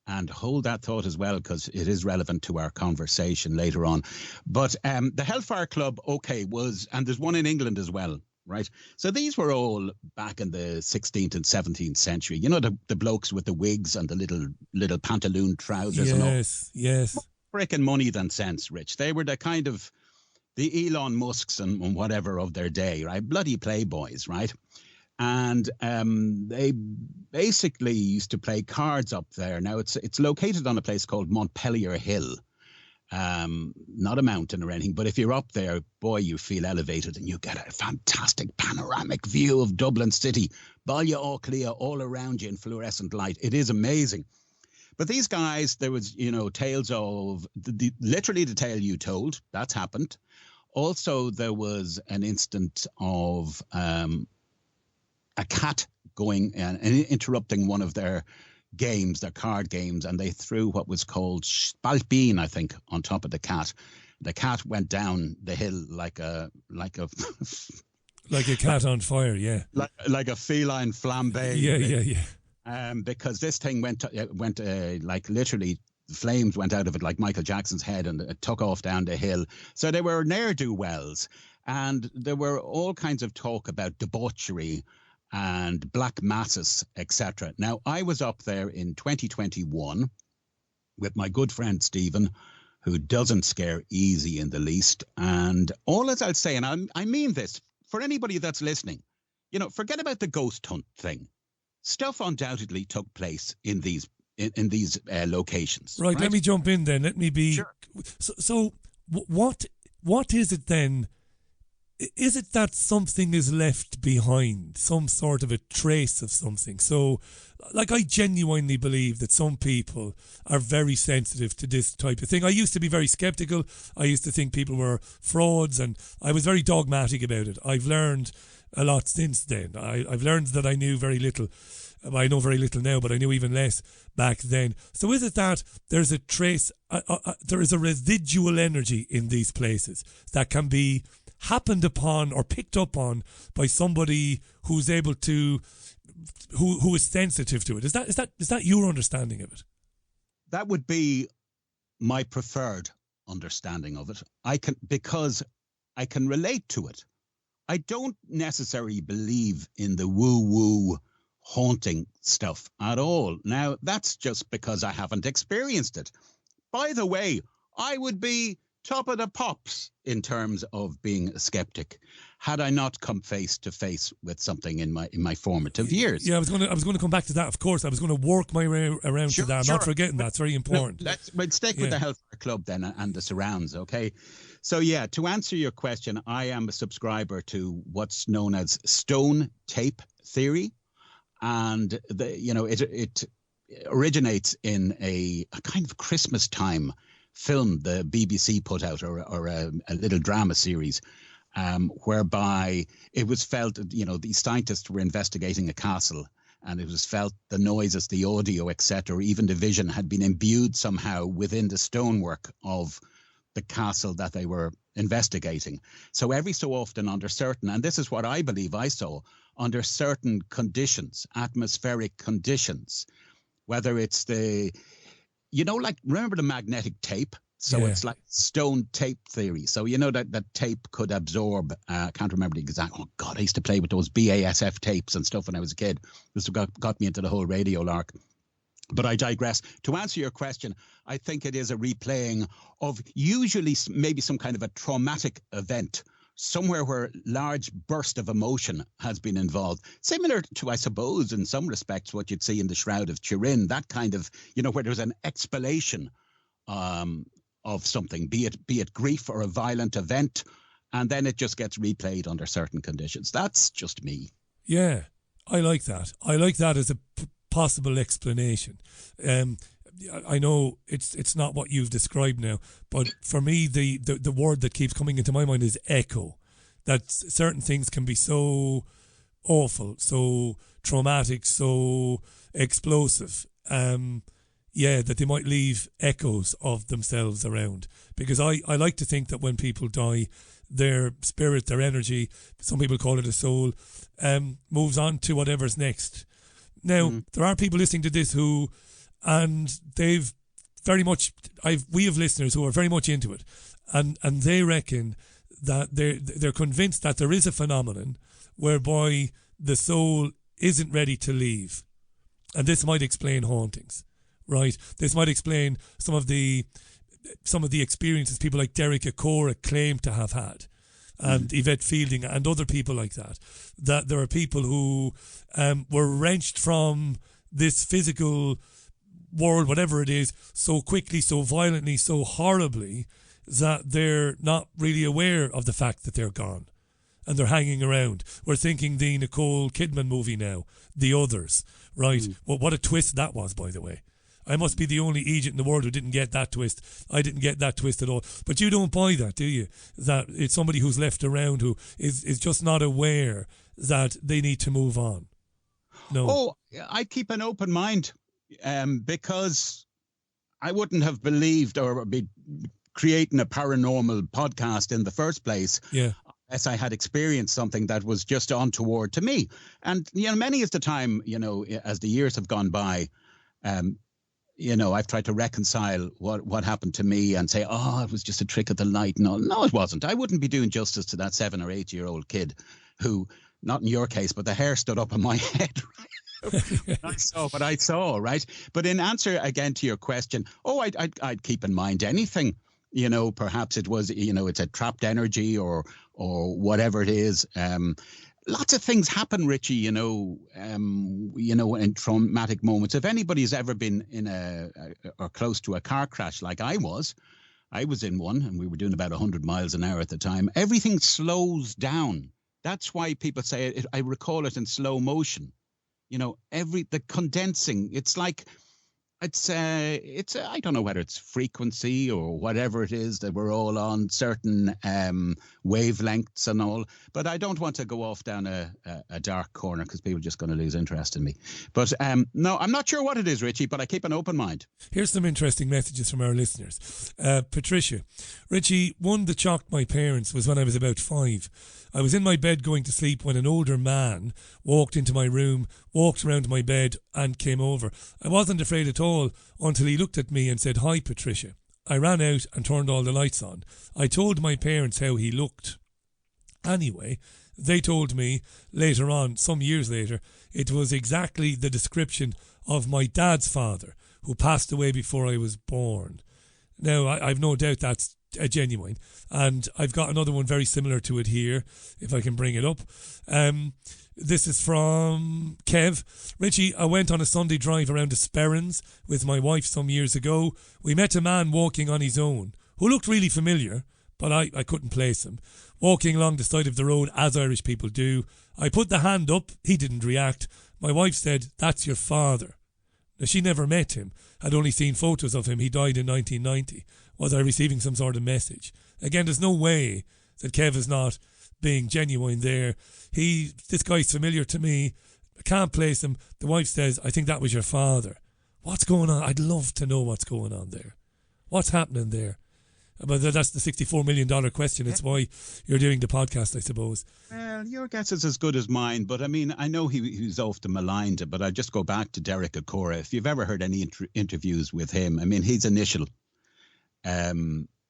And hold that thought as well, because it is relevant to our conversation later on. But the Hellfire Club, was, and there's one in England as well, right? So these were all back in the 16th and 17th century. You know, the blokes with the wigs and the little pantaloon trousers and all. Yes. More frickin' money than sense, Rich. They were the kind of the Elon Musks and whatever of their day, right? Bloody playboys, right? And they basically used to play cards up there. Now, it's located on a place called Montpellier Hill. Not a mountain or anything, but if you're up there, boy, you feel elevated and you get a fantastic panoramic view of Dublin City. Baile Átha all around you in fluorescent light. It is amazing. But these guys, there was, tales of, literally the tale you told, that's happened. Also, there was an instant of a cat going and interrupting one of their games, their card games, and they threw what was called spalpeen, I think, on top of the cat. The cat went down the hill like a like a cat on fire, yeah, like a feline flambe. Yeah. Because this thing went like literally. The flames went out of it like Michael Jackson's head, and it took off down the hill. So they were ne'er-do-wells, and there were all kinds of talk about debauchery and black masses, etc. Now, I was up there in 2021 with my good friend Stephen, who doesn't scare easy in the least. And all as I'll say, and I mean this, for anybody that's listening, forget about the ghost hunt thing. Stuff undoubtedly took place in these locations. Right, let me jump in then. Let me be... Sure. So what is it then? Is it that something is left behind, some sort of a trace of something? So, like, I genuinely believe that some people are very sensitive to this type of thing. I used to be very sceptical. I used to think people were frauds, and I was very dogmatic about it. I've learned a lot since then. I've learned that I knew very little. I know very little now, but I knew even less back then. So is it that there's a trace, there is a residual energy in these places that can be happened upon or picked up on by somebody who's able to, who is sensitive to it? Is that your understanding of it? That would be my preferred understanding of it. Because I can relate to it. I don't necessarily believe in the woo-woo haunting stuff at all. Now, that's just because I haven't experienced it. By the way, I would be top of the pops in terms of being a skeptic had I not come face to face with something in my formative years. Yeah, I was going to come back to that. Of course, I was going to work my way around to that. I'm not forgetting that. It's very important. Let's stick with the Hellfire Club then and the surrounds, okay? So yeah, to answer your question, I am a subscriber to what's known as stone tape theory, and it originates in a kind of Christmas time film the BBC put out, or a little drama series, whereby it was felt, these scientists were investigating a castle, and it was felt the noises, the audio, etc., even the vision had been imbued somehow within the stonework of the castle that they were investigating. So every so often under certain, and this is what I believe I saw, under certain conditions, atmospheric conditions, whether it's remember the magnetic tape? So it's like stone tape theory. So that tape could absorb, I can't remember the exact, oh God, I used to play with those BASF tapes and stuff when I was a kid. This got me into the whole radio lark. But I digress. To answer your question, I think it is a replaying of usually maybe some kind of a traumatic event, somewhere where large burst of emotion has been involved. Similar to, I suppose, in some respects, what you'd see in the Shroud of Turin, that kind of, where there's an explanation of something, be it grief or a violent event, and then it just gets replayed under certain conditions. That's just me. Yeah, I like that. I like that as a possible explanation. I know it's not what you've described now, but for me the word that keeps coming into my mind is echo. That certain things can be so awful, so traumatic, so explosive, that they might leave echoes of themselves around. Because I like to think that when people die, their spirit, their energy, some people call it a soul, moves on to whatever's next. Now, there are people listening to this and they've very much, we have listeners who are very much into it, and they reckon that they're convinced that there is a phenomenon whereby the soul isn't ready to leave, and this might explain hauntings, right? This might explain some of the experiences people like Derek Acora claim to have had, and Yvette Fielding and other people like that. That there are people who were wrenched from this physical world, whatever it is, so quickly, so violently, so horribly, that they're not really aware of the fact that they're gone and they're hanging around. We're thinking the Nicole Kidman movie now, The Others, right? Well, what a twist that was, by the way. I must be the only agent in the world who didn't get that twist. I didn't get that twist at all. But you don't buy that, do you? That it's somebody who's left around who is just not aware that they need to move on. No. Oh, I keep an open mind. Because I wouldn't have believed or be creating a paranormal podcast in the first place unless I had experienced something that was just untoward to me. And, many is the time, as the years have gone by, I've tried to reconcile what happened to me and say, it was just a trick of the light. No, it wasn't. I wouldn't be doing justice to that 7 or 8 year old kid who, not in your case, but the hair stood up on my head, right? I saw what I saw, right? But in answer again to your question, I'd keep in mind anything. Perhaps it was, it's a trapped energy or whatever it is. Lots of things happen, Richie. In traumatic moments. If anybody's ever been in or close to a car crash like I was in one, and we were doing about 100 miles an hour at the time. Everything slows down. That's why people say it. I recall it in slow motion. The condensing, it's like I don't know whether it's frequency or whatever it is that we're all on certain wavelengths and all. But I don't want to go off down a dark corner because people are just going to lose interest in me. But no, I'm not sure what it is, Richie, but I keep an open mind. Here's some interesting messages from our listeners. Patricia, Richie, one that shocked my parents was when I was about 5. I was in my bed going to sleep when an older man walked into my room, walked around my bed and came over. I wasn't afraid at all until he looked at me and said, "Hi, Patricia." I ran out and turned all the lights on. I told my parents how he looked. Anyway, they told me later on, some years later, it was exactly the description of my dad's father, who passed away before I was born. Now, I've no doubt that's a genuine. And I've got another one very similar to it here, if I can bring it up. This is from Kev. Richie, I went on a Sunday drive around the Sperrins with my wife some years ago. We met a man walking on his own who looked really familiar, but I couldn't place him. Walking along the side of the road, as Irish people do. I put the hand up. He didn't react. My wife said, "That's your father." Now, she never met him, had only seen photos of him. He died in 1990. Was I receiving some sort of message? Again, there's no way that Kev is not being genuine there. This guy's familiar to me. I can't place him. The wife says, "I think that was your father." What's going on? I'd love to know what's going on there. What's happening there? But that's the $64 million question. It's why you're doing the podcast, I suppose. Well, your guess is as good as mine. But I mean, I know he's often maligned, but I just go back to Derek Acora. If you've ever heard any interviews with him, I mean, his initial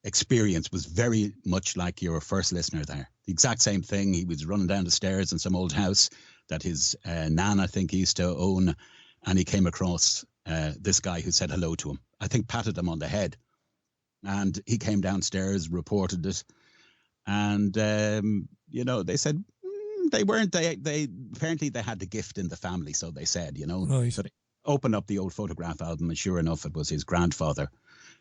experience was very much like your first listener there. The exact same thing. He was running down the stairs in some old house that his nan, I think, used to own. And he came across this guy who said hello to him. I think patted him on the head. And he came downstairs, reported it. And, they said they apparently they had the gift in the family. So they said, Right. So they opened up the old photograph album. And sure enough, it was his grandfather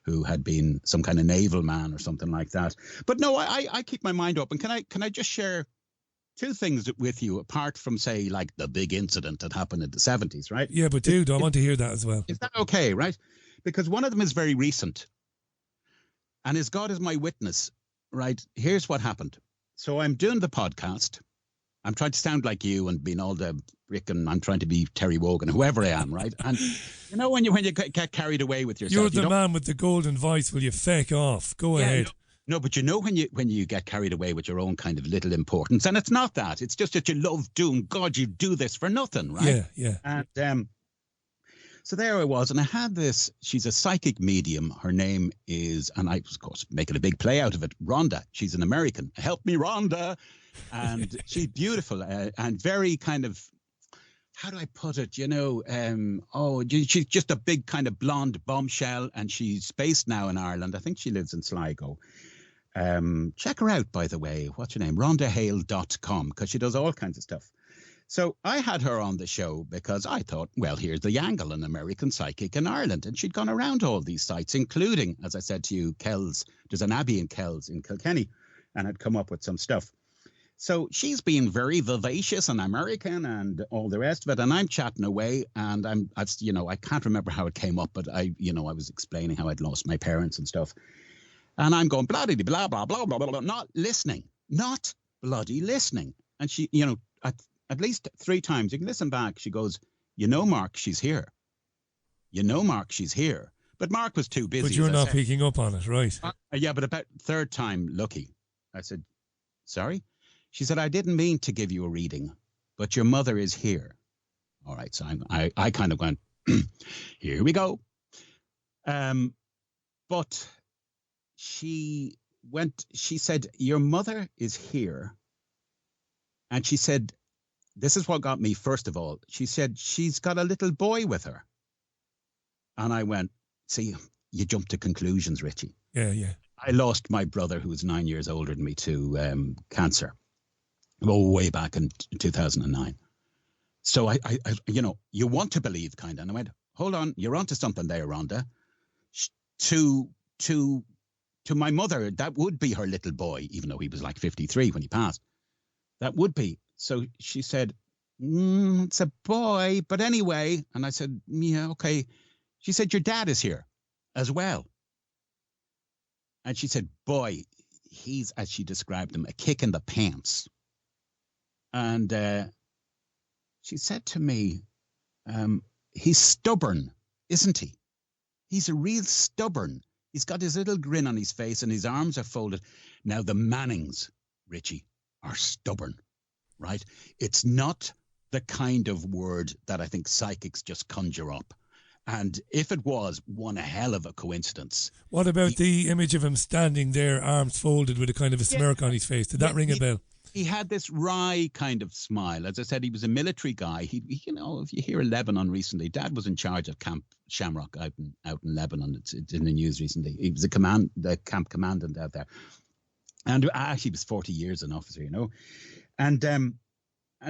who had been some kind of naval man or something like that. But no, I keep my mind open. Can I just share two things with you, apart from, say, like the big incident that happened in the 70s, right? Yeah, but dude, I want to hear that as well. Is that okay, right? Because one of them is very recent. And as God is my witness, right, here's what happened. So I'm doing the podcast. I'm trying to sound like you and being all the frickin', I'm trying to be Terry Wogan, whoever I am, right? And when you get carried away with yourself. You're the man with the golden voice. Will you fake off? Go ahead. No, but when you get carried away with your own kind of little importance, and it's not that. It's just that you love doing, God, you do this for nothing, right? Yeah. And so there I was, and I had this, she's a psychic medium. Her name is, and I was, of course, making a big play out of it, Rhonda. She's an American. Help me, Rhonda. And she's beautiful and very kind of, how do I put it? She's just a big kind of blonde bombshell, and she's based now in Ireland. I think she lives in Sligo. Check her out, by the way. What's her name? RhondaHale.com, because she does all kinds of stuff. So I had her on the show because I thought, well, here's the angle, an American psychic in Ireland. And she'd gone around all these sites, including, as I said to you, Kells. There's an abbey in Kells in Kilkenny, and had come up with some stuff. So she's being very vivacious and American and all the rest of it. And I'm chatting away, and I can't remember how it came up, but I was explaining how I'd lost my parents and stuff. And I'm going, blah, blah, blah, blah, blah, blah, blah, not bloody listening. And she, at least 3 times, you can listen back. She goes, Mark, she's here. Mark, she's here. But Mark was too busy. But you're not picking up on it, right? Yeah, but about 3rd time, lucky. I said, sorry? She said, I didn't mean to give you a reading, but your mother is here. All right, so I kind of went, here we go. But she said, your mother is here. And she said, this is what got me, first of all. She said, she's got a little boy with her. And I went, see, you jump to conclusions, Richie. Yeah. I lost my brother, who was 9 years older than me, to cancer. Way back in 2009. So I you want to believe, kind of. And I went, hold on, you're onto something there, Rhonda. To my mother, that would be her little boy, even though he was like 53 when he passed. That would be. So she said, it's a boy, but anyway. And I said, yeah, okay. She said, your dad is here as well. And she said, boy, he's, as she described him, a kick in the pants. And she said to me, he's stubborn, isn't he? He's a real stubborn. He's got his little grin on his face and his arms are folded. Now, the Mannings, Richie, are stubborn, right? It's not the kind of word that I think psychics just conjure up. And if it was, one hell of a coincidence. What about the image of him standing there, arms folded with a kind of a smirk on his face? Did that ring a bell? He had this wry kind of smile. As I said, he was a military guy. He you know, if you hear Lebanon recently, Dad was in charge of Camp Shamrock out in Lebanon. It's in the news recently. He was the camp commandant out there. And actually, he was 40 years an officer, you know. And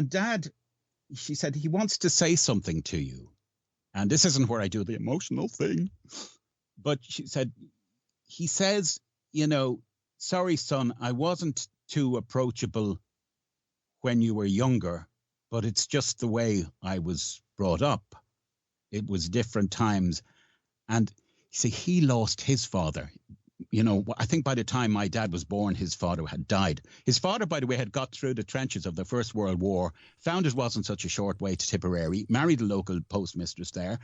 Dad, she said, he wants to say something to you. And this isn't where I do the emotional thing. But she said, he says, you know, sorry, son, I wasn't too approachable when you were younger, but it's just the way I was brought up. It was different times. And see, he lost his father. You know, I think by the time my dad was born, his father had died. His father, by the way, had got through the trenches of the First World War, found it wasn't such a short way to Tipperary, married a local postmistress there,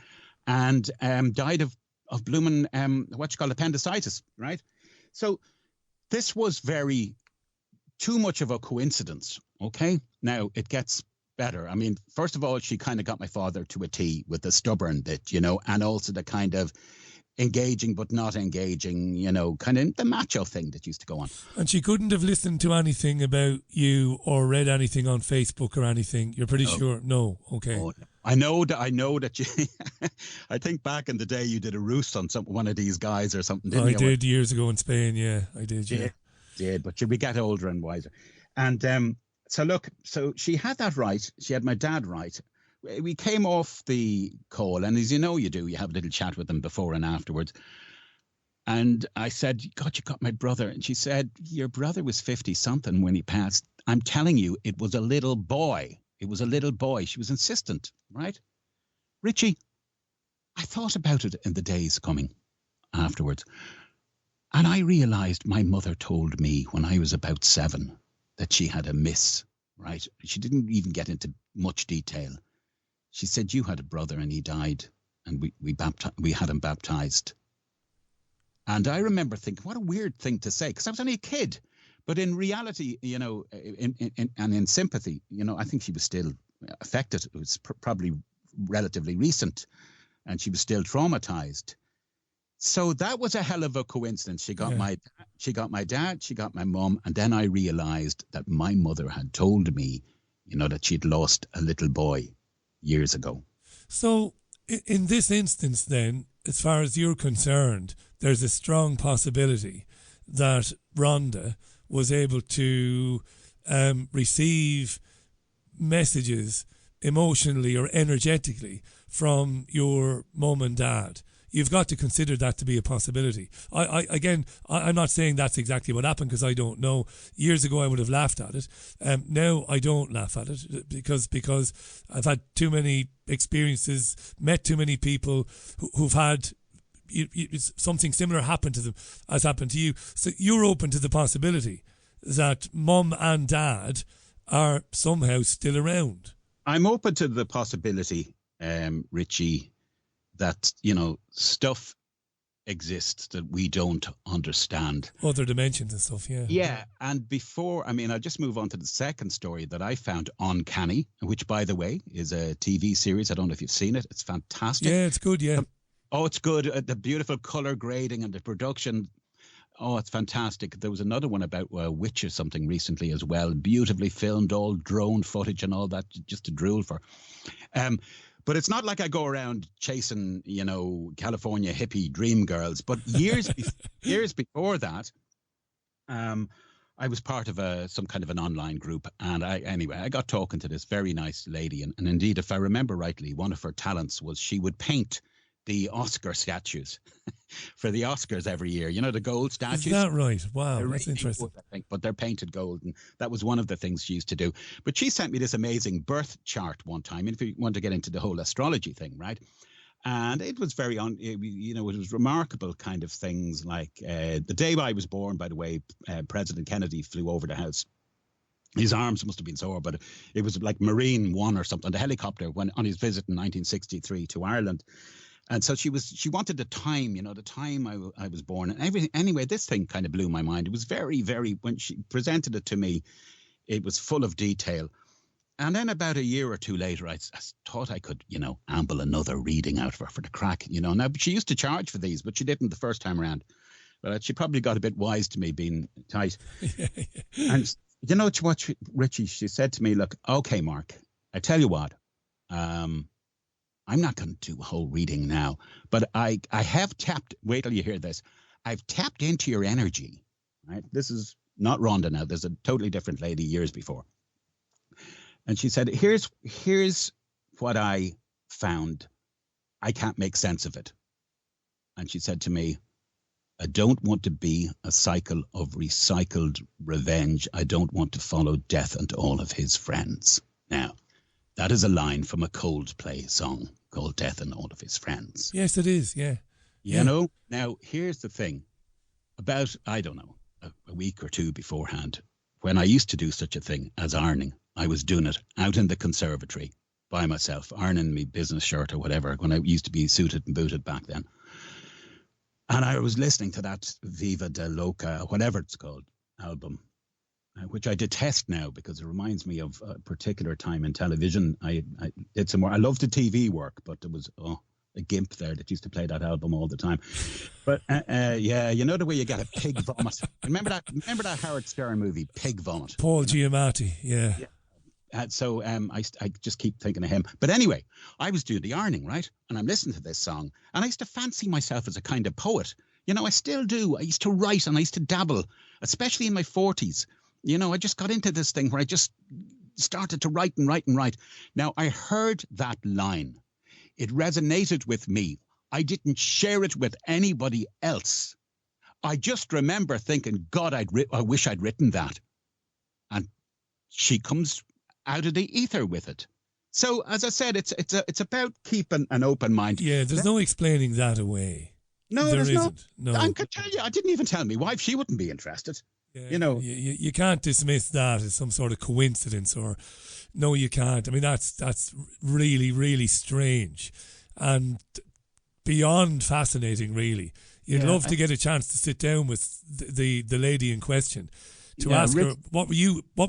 and died of blooming, appendicitis, right? So this was too much of a coincidence, okay? Now, it gets better. I mean, first of all, she kind of got my father to a T with the stubborn bit, you know, and also the kind of engaging but not engaging, you know, kind of the macho thing that used to go on. And she couldn't have listened to anything about you or read anything on Facebook or anything. You're pretty sure? No. Okay. Oh, I know that you. I think back in the day you did a roost on one of these guys or something. Didn't I you? did years ago in Spain. Yeah, I did. Yeah, did. But we get older and wiser. And so she had that right. She had my dad right. We came off the call, and as you know you do, you have a little chat with them before and afterwards. And I said, God, you got my brother. And she said, your brother was 50-something when he passed. I'm telling you, it was a little boy. It was a little boy. She was insistent, right? Richie, I thought about it in the days coming afterwards. And I realised my mother told me when I was about 7 that she had a miss, right? She didn't even get into much detail. She said, you had a brother and he died, and we had him baptized. And I remember thinking, what a weird thing to say, because I was only a kid. But in reality, you know, in sympathy, you know, I think she was still affected. It was probably relatively recent, and she was still traumatized. So that was a hell of a coincidence. She got my dad, she got my mum, and then I realized that my mother had told me, you know, that she'd lost a little boy years ago. So in this instance then, as far as you're concerned, there's a strong possibility that Rhonda was able to receive messages emotionally or energetically from your mum and dad. You've got to consider that to be a possibility. I'm not saying that's exactly what happened, because I don't know. Years ago I would have laughed at it. Now I don't laugh at it because I've had too many experiences, met too many people who've had something similar happen to them as happened to you. So you're open to the possibility that mum and dad are somehow still around. I'm open to the possibility, Richie, that, you know, stuff exists that we don't understand. Other dimensions and stuff, yeah. Yeah, and I'll just move on to the second story that I found, Uncanny, which, by the way, is a TV series. I don't know if you've seen it. It's fantastic. Yeah, it's good, yeah. It's good. The beautiful colour grading and the production. Oh, it's fantastic. There was another one about a witch or something recently as well. Beautifully filmed, all drone footage and all that, just to drool for. But it's not like I go around chasing, you know, California hippie dream girls. But years before that, I was part of some kind of an online group. And I got talking to this very nice lady. And indeed, if I remember rightly, one of her talents was she would paint the Oscar statues for the Oscars every year. You know, the gold statues. Is that right? Wow, they're that's really interesting. good, I think, but they're painted gold, and that was one of the things she used to do. But she sent me this amazing birth chart one time, and if you want to get into the whole astrology thing, right? And it was it was remarkable kind of things like the day I was born, by the way, President Kennedy flew over the house. His arms must have been sore, but it was like Marine One or something, the helicopter, when on his visit in 1963 to Ireland. And so she wanted the time, the time I was born and everything. Anyway, this thing kind of blew my mind. It was very, very, when she presented it to me, it was full of detail. And then about a year or two later, I thought I could, amble another reading out of her for the crack, Now, she used to charge for these, but she didn't the first time around. But she probably got a bit wise to me being tight. And you know what, Richie, she said to me, look, okay, Mark, I tell you what, I'm not going to do a whole reading now, but I have tapped, wait till you hear this, I've tapped into your energy, right? This is not Rhonda now. There's a totally different lady years before. And she said, here's what I found. I can't make sense of it. And she said to me, I don't want to be a cycle of recycled revenge. I don't want to follow death and all of his friends. Now, that is a line from a Coldplay song called Death and All of His Friends. Yes, it is, yeah. Now, here's the thing. About, I don't know, a week or two beforehand, when I used to do such a thing as ironing, I was doing it out in the conservatory by myself, ironing my business shirt or whatever, when I used to be suited and booted back then. And I was listening to that Viva de Loca, whatever it's called, album, which I detest now because it reminds me of a particular time in television. I did some more. I loved the TV work, but there was a gimp there that used to play that album all the time. But yeah, the way you get a pig vomit. Remember that Howard Stern movie, Pig Vomit? Paul Giamatti, yeah. So I just keep thinking of him. But anyway, I was doing the ironing, right? And I'm listening to this song. And I used to fancy myself as a kind of poet. I still do. I used to write and I used to dabble, especially in my 40s. I just got into this thing where I just started to write and write and write. Now, I heard that line. It resonated with me. I didn't share it with anybody else. I just remember thinking, God, I wish I'd written that. And she comes out of the ether with it. So, as I said, it's about keeping an open mind. Yeah, there's no explaining that away. No, there isn't. No. I could tell you, I didn't even tell my wife. She wouldn't be interested. Yeah, you can't dismiss that as some sort of coincidence, or no, you can't. I mean, that's really, really strange and beyond fascinating, really. You'd love to get a chance to sit down with the lady in question to ask her what were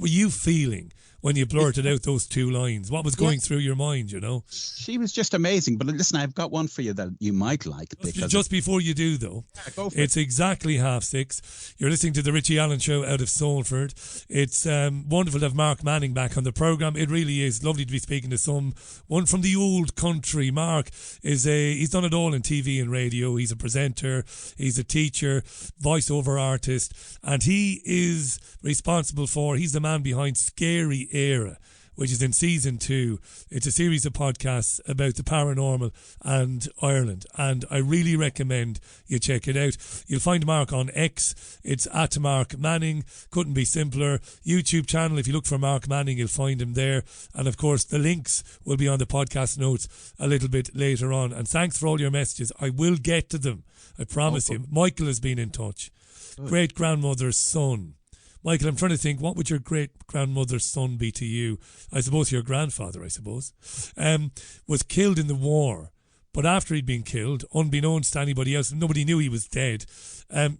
you feeling when you blurted out those two lines. What was going through your mind, She was just amazing. But listen, I've got one for you that you might like. Just before you do, though, go for it's exactly 6:30. You're listening to the Richie Allen Show out of Salford. It's wonderful to have Mark Manning back on the programme. It really is lovely to be speaking to someone from the old country. Mark he's done it all in TV and radio. He's a presenter, he's a teacher, voiceover artist, and he is responsible he's the man behind Scary Eire, which is in season 2. It's a series of podcasts about the paranormal and Ireland, and I really recommend you check it out. You'll find Mark on X. It's at Mark Manning. Couldn't be simpler. YouTube channel, if you look for Mark Manning, you'll find him there. And of course, the links will be on the podcast notes a little bit later on. And thanks for all your messages. I will get to them, I promise you. Michael has been in touch. Great grandmother's son. Michael, I'm trying to think, what would your great-grandmother's son be to you? I suppose your grandfather, was killed in the war. But after he'd been killed, unbeknownst to anybody else, nobody knew he was dead,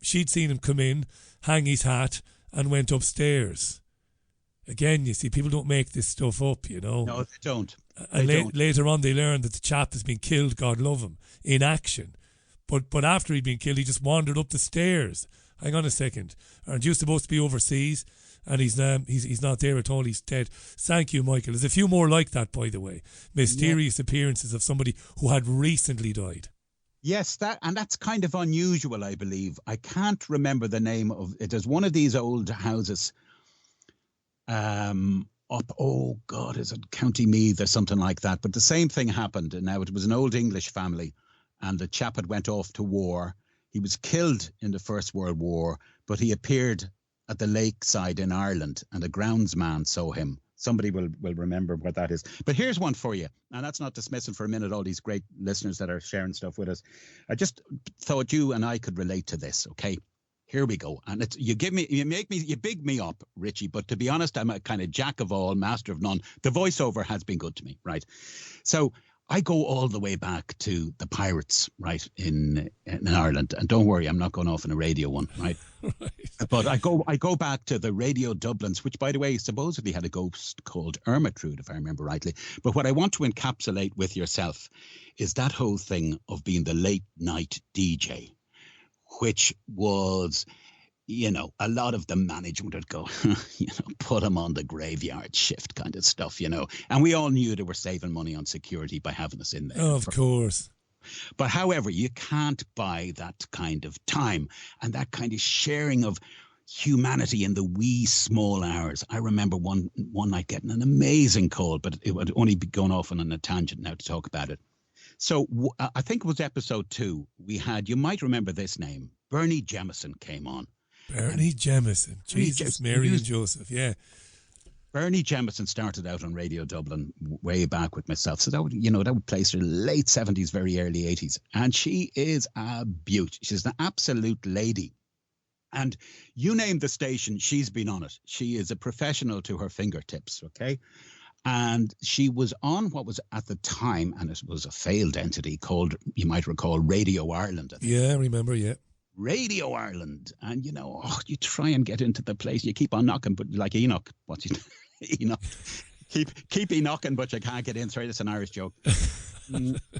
she'd seen him come in, hang his hat, and went upstairs. Again, you see, people don't make this stuff up, No, they don't. And later on, they learned that the chap has been killed, God love him, in action. But after he'd been killed, he just wandered up the stairs. Hang on a second. Aren't you supposed to be overseas? And he's not there at all. He's dead. Thank you, Michael. There's a few more like that, by the way. Mysterious appearances of somebody who had recently died. Yes, that's kind of unusual, I believe. I can't remember the name of it. There's one of these old houses up, oh God, is it County Meath or something like that? But the same thing happened. And now it was an old English family, and the chap had went off to war. He was killed in the First World War, but he appeared at the lakeside in Ireland, and a groundsman saw him Somebody will remember what that is. But here's one for you. And that's not dismissing for a minute all these great listeners that are sharing stuff with us. I just thought you and I could relate to this, okay? Here we go. And it's you big me up, Richie, but to be honest, I'm a kind of jack of all, master of none. The voiceover has been good to me, right? So I go all the way back to the Pirates, right, in Ireland. And don't worry, I'm not going off in a radio one, right? Right. But I go back to the Radio Dublins, which, by the way, supposedly had a ghost called Ermintrude, if I remember rightly. But what I want to encapsulate with yourself is that whole thing of being the late night DJ, which was, a lot of the management would go, put them on the graveyard shift kind of stuff, And we all knew they were saving money on security by having us in there. Oh, of course. But however, you can't buy that kind of time and that kind of sharing of humanity in the wee small hours. I remember one night getting an amazing call, but it would only be going off on a tangent now to talk about it. So I think it was episode 2. We had, you might remember this name, Bernie Jemison came on. Bernie Jemison. Jesus, Mary and Joseph, yeah. Bernie Jemison started out on Radio Dublin way back with myself. So that would place her late 70s, very early 80s. And she is a beaut. She's an absolute lady. And you name the station, she's been on it. She is a professional to her fingertips, okay? And she was on what was at the time, and it was a failed entity called, you might recall, Radio Ireland. Yeah, I remember, yeah. Radio Ireland. And, you try and get into the place. You keep on knocking, but like Enoch, Enoch. Keep knocking, but you can't get in. Sorry, that's an Irish joke.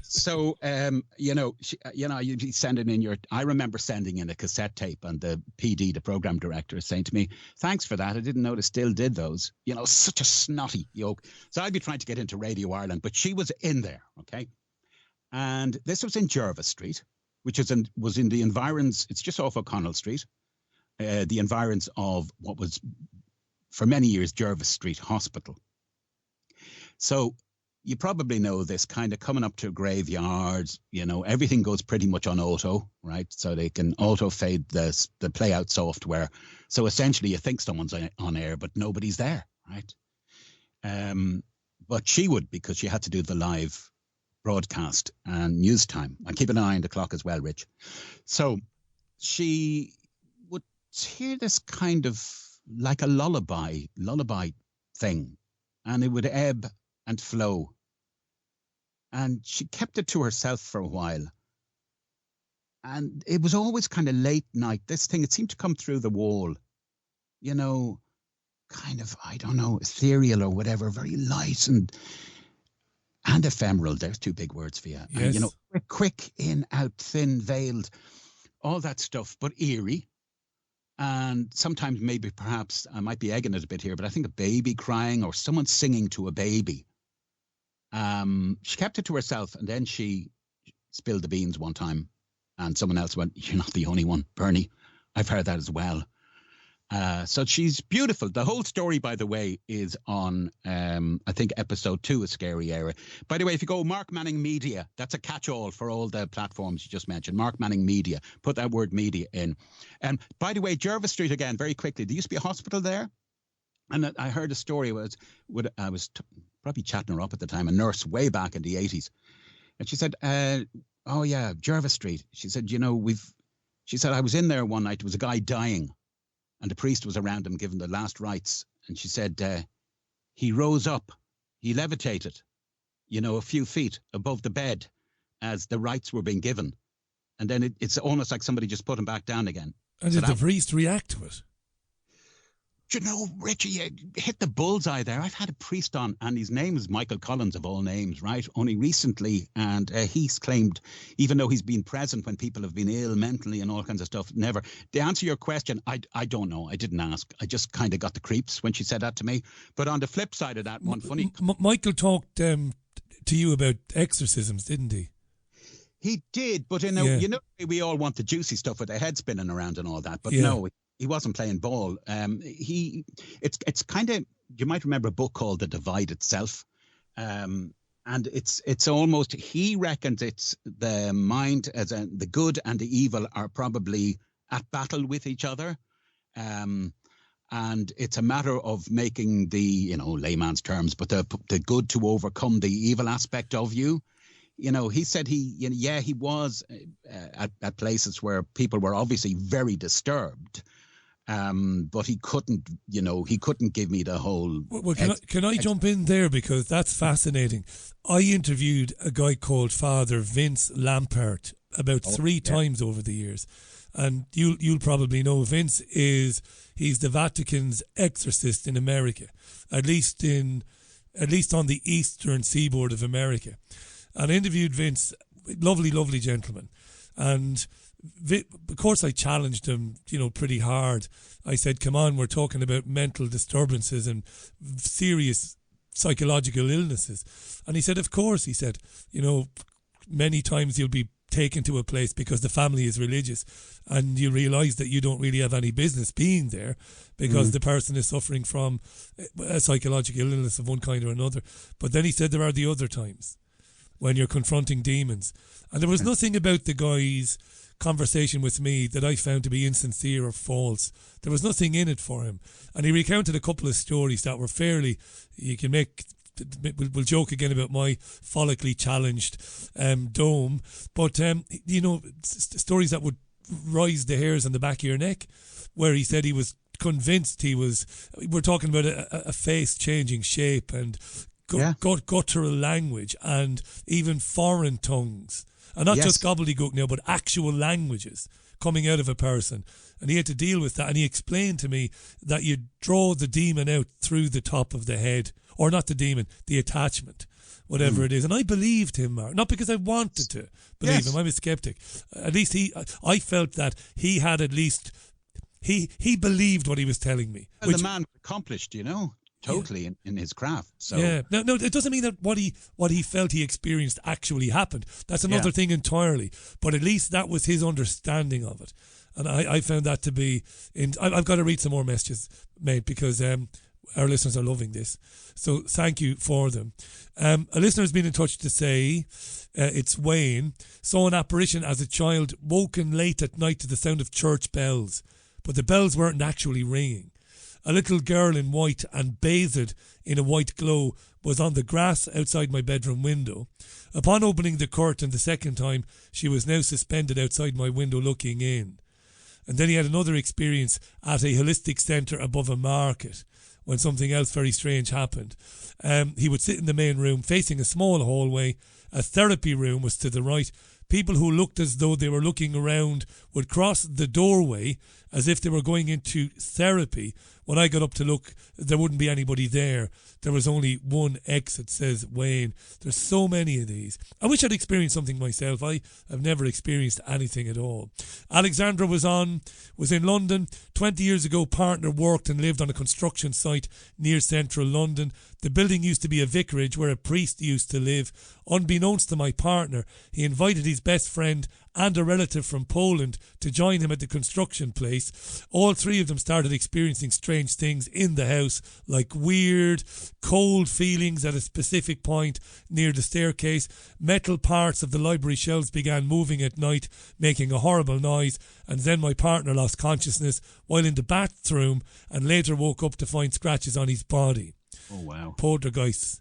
So, you'd be sending in I remember sending in a cassette tape, and the PD, the program director, is saying to me, thanks for that. I didn't know they still did those. Such a snotty yoke. So I'd be trying to get into Radio Ireland, but she was in there, okay? And this was in Jervis Street, which was in the environs. It's just off O'Connell Street, the environs of what was, for many years, Jervis Street Hospital. So you probably know this, kind of coming up to a graveyard, everything goes pretty much on auto, right? So they can auto fade the play out software. So essentially you think someone's on air, but nobody's there, right? But she would, because she had to do the live broadcast and news time. And keep an eye on the clock as well, Rich. So she would hear this kind of like a lullaby thing, and it would ebb and flow. And she kept it to herself for a while. And it was always kind of late night. This thing, it seemed to come through the wall, kind of, I don't know, ethereal or whatever, very light and ephemeral. There's 2 big words for you. Yes. And, quick, in, out, thin, veiled, all that stuff, but eerie. And sometimes maybe perhaps I might be egging it a bit here, but I think a baby crying or someone singing to a baby. She kept it to herself, and then she spilled the beans one time, and someone else went, "You're not the only one, Bernie. I've heard that as well." So she's beautiful. The whole story, by the way, is on, I think, episode 2 of Scary Eire. By the way, if you go Mark Manning Media, that's a catch-all for all the platforms you just mentioned. Mark Manning Media. Put that word media in. And by the way, Jervis Street again, very quickly. There used to be a hospital there. And I heard a story. I was probably chatting her up at the time, a nurse way back in the 80s. And she said, oh, yeah, Jervis Street. She said, she said, I was in there one night. There was a guy dying. And the priest was around him giving the last rites. And she said, he rose up, he levitated, a few feet above the bed as the rites were being given. And then it's almost like somebody just put him back down again. And did the priest react to it? Richie, you hit the bullseye there. I've had a priest on, and his name is Michael Collins, of all names, right? Only recently, and he's claimed, even though he's been present when people have been ill mentally and all kinds of stuff, never. To answer your question, I don't know. I didn't ask. I just kind of got the creeps when she said that to me. But on the flip side of that, one funny... Michael talked to you about exorcisms, didn't he? He did, but we all want the juicy stuff with the head spinning around and all that. But no, he wasn't playing ball. It's kind of, you might remember a book called The Divide Itself. And it's almost, he reckons it's the mind, the good and the evil are probably at battle with each other. And and it's a matter of making the, layman's terms, but the good to overcome the evil aspect of you. He said he was at places where people were obviously very disturbed, but he couldn't give me the whole. Well, can I jump in there, because that's fascinating. I interviewed a guy called Father Vince Lampert about 3 times over the years, and you'll probably know Vince he's the Vatican's exorcist in America, at least on the eastern seaboard of America. And I interviewed Vince, lovely gentleman, and of course I challenged him, pretty hard. I said, come on, we're talking about mental disturbances and serious psychological illnesses. And he said, of course, he said, many times you'll be taken to a place because the family is religious, and you realise that you don't really have any business being there because the person is suffering from a psychological illness of one kind or another. But then he said there are the other times when you're confronting demons. And there was nothing about the guy's conversation with me that I found to be insincere or false. There was nothing in it for him. And he recounted a couple of stories that were fairly, we'll joke again about my follically challenged dome, but stories that would rise the hairs on the back of your neck, where he said he was convinced we're talking about a face changing shape and guttural language and even foreign tongues, and not just gobbledygook now, but actual languages coming out of a person. And he had to deal with that, and he explained to me that you draw the demon out through the top of the head, or not the demon, the attachment, whatever it is. And I believed him, Mark, not because I wanted to believe him. I'm a skeptic. At least I felt that he had he believed what he was telling me. And the man accomplished, totally in his craft. So no, it doesn't mean that what he felt he experienced actually happened. That's another thing entirely. But at least that was his understanding of it, and I found that to be. I've got to read some more messages, mate, because our listeners are loving this. So thank you for them. A listener has been in touch to say it's Wayne saw an apparition as a child, woken late at night to the sound of church bells, but the bells weren't actually ringing. A little girl in white and bathed in a white glow was on the grass outside my bedroom window. Upon opening the curtain the second time, she was now suspended outside my window looking in. And then he had another experience at a holistic centre above a market when something else very strange happened. He would sit in the main room facing a small hallway. A therapy room was to the right. People who looked as though they were looking around would cross the doorway as if they were going into therapy. When I got up to look, there wouldn't be anybody there. There was only one exit, says Wayne. There's so many of these. I wish I'd experienced something myself. I have never experienced anything at all. Alexandra was in London. 20 years ago, partner worked and lived on a construction site near central London. The building used to be a vicarage where a priest used to live. Unbeknownst to my partner, he invited his best friend and a relative from Poland to join him at the construction place. All three of them started experiencing strange things in the house, like weird, cold feelings at a specific point near the staircase. Metal parts of the library shelves began moving at night, making a horrible noise, and then my partner lost consciousness while in the bathroom and later woke up to find scratches on his body. Oh, wow. Poltergeists.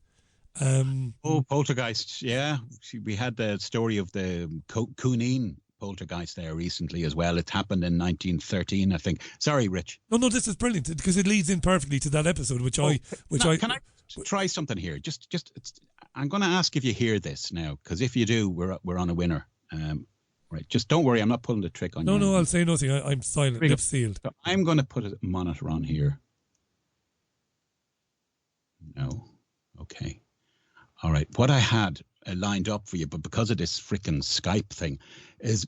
Poltergeists, yeah. We had the story of the Cuneen poltergeist there recently as well. It happened in 1913, I think. Sorry, Rich. No, this is brilliant because it leads in perfectly to that episode, Can I try something here? I'm going to ask if you hear this now, because if you do, we're on a winner. Right, just don't worry. I'm not pulling the trick on you. No, I'll say nothing. I'm silent. Lips sealed. So I'm going to put a monitor on here. No. Okay. All right. What I had lined up for you, but because of this frickin' Skype thing, is,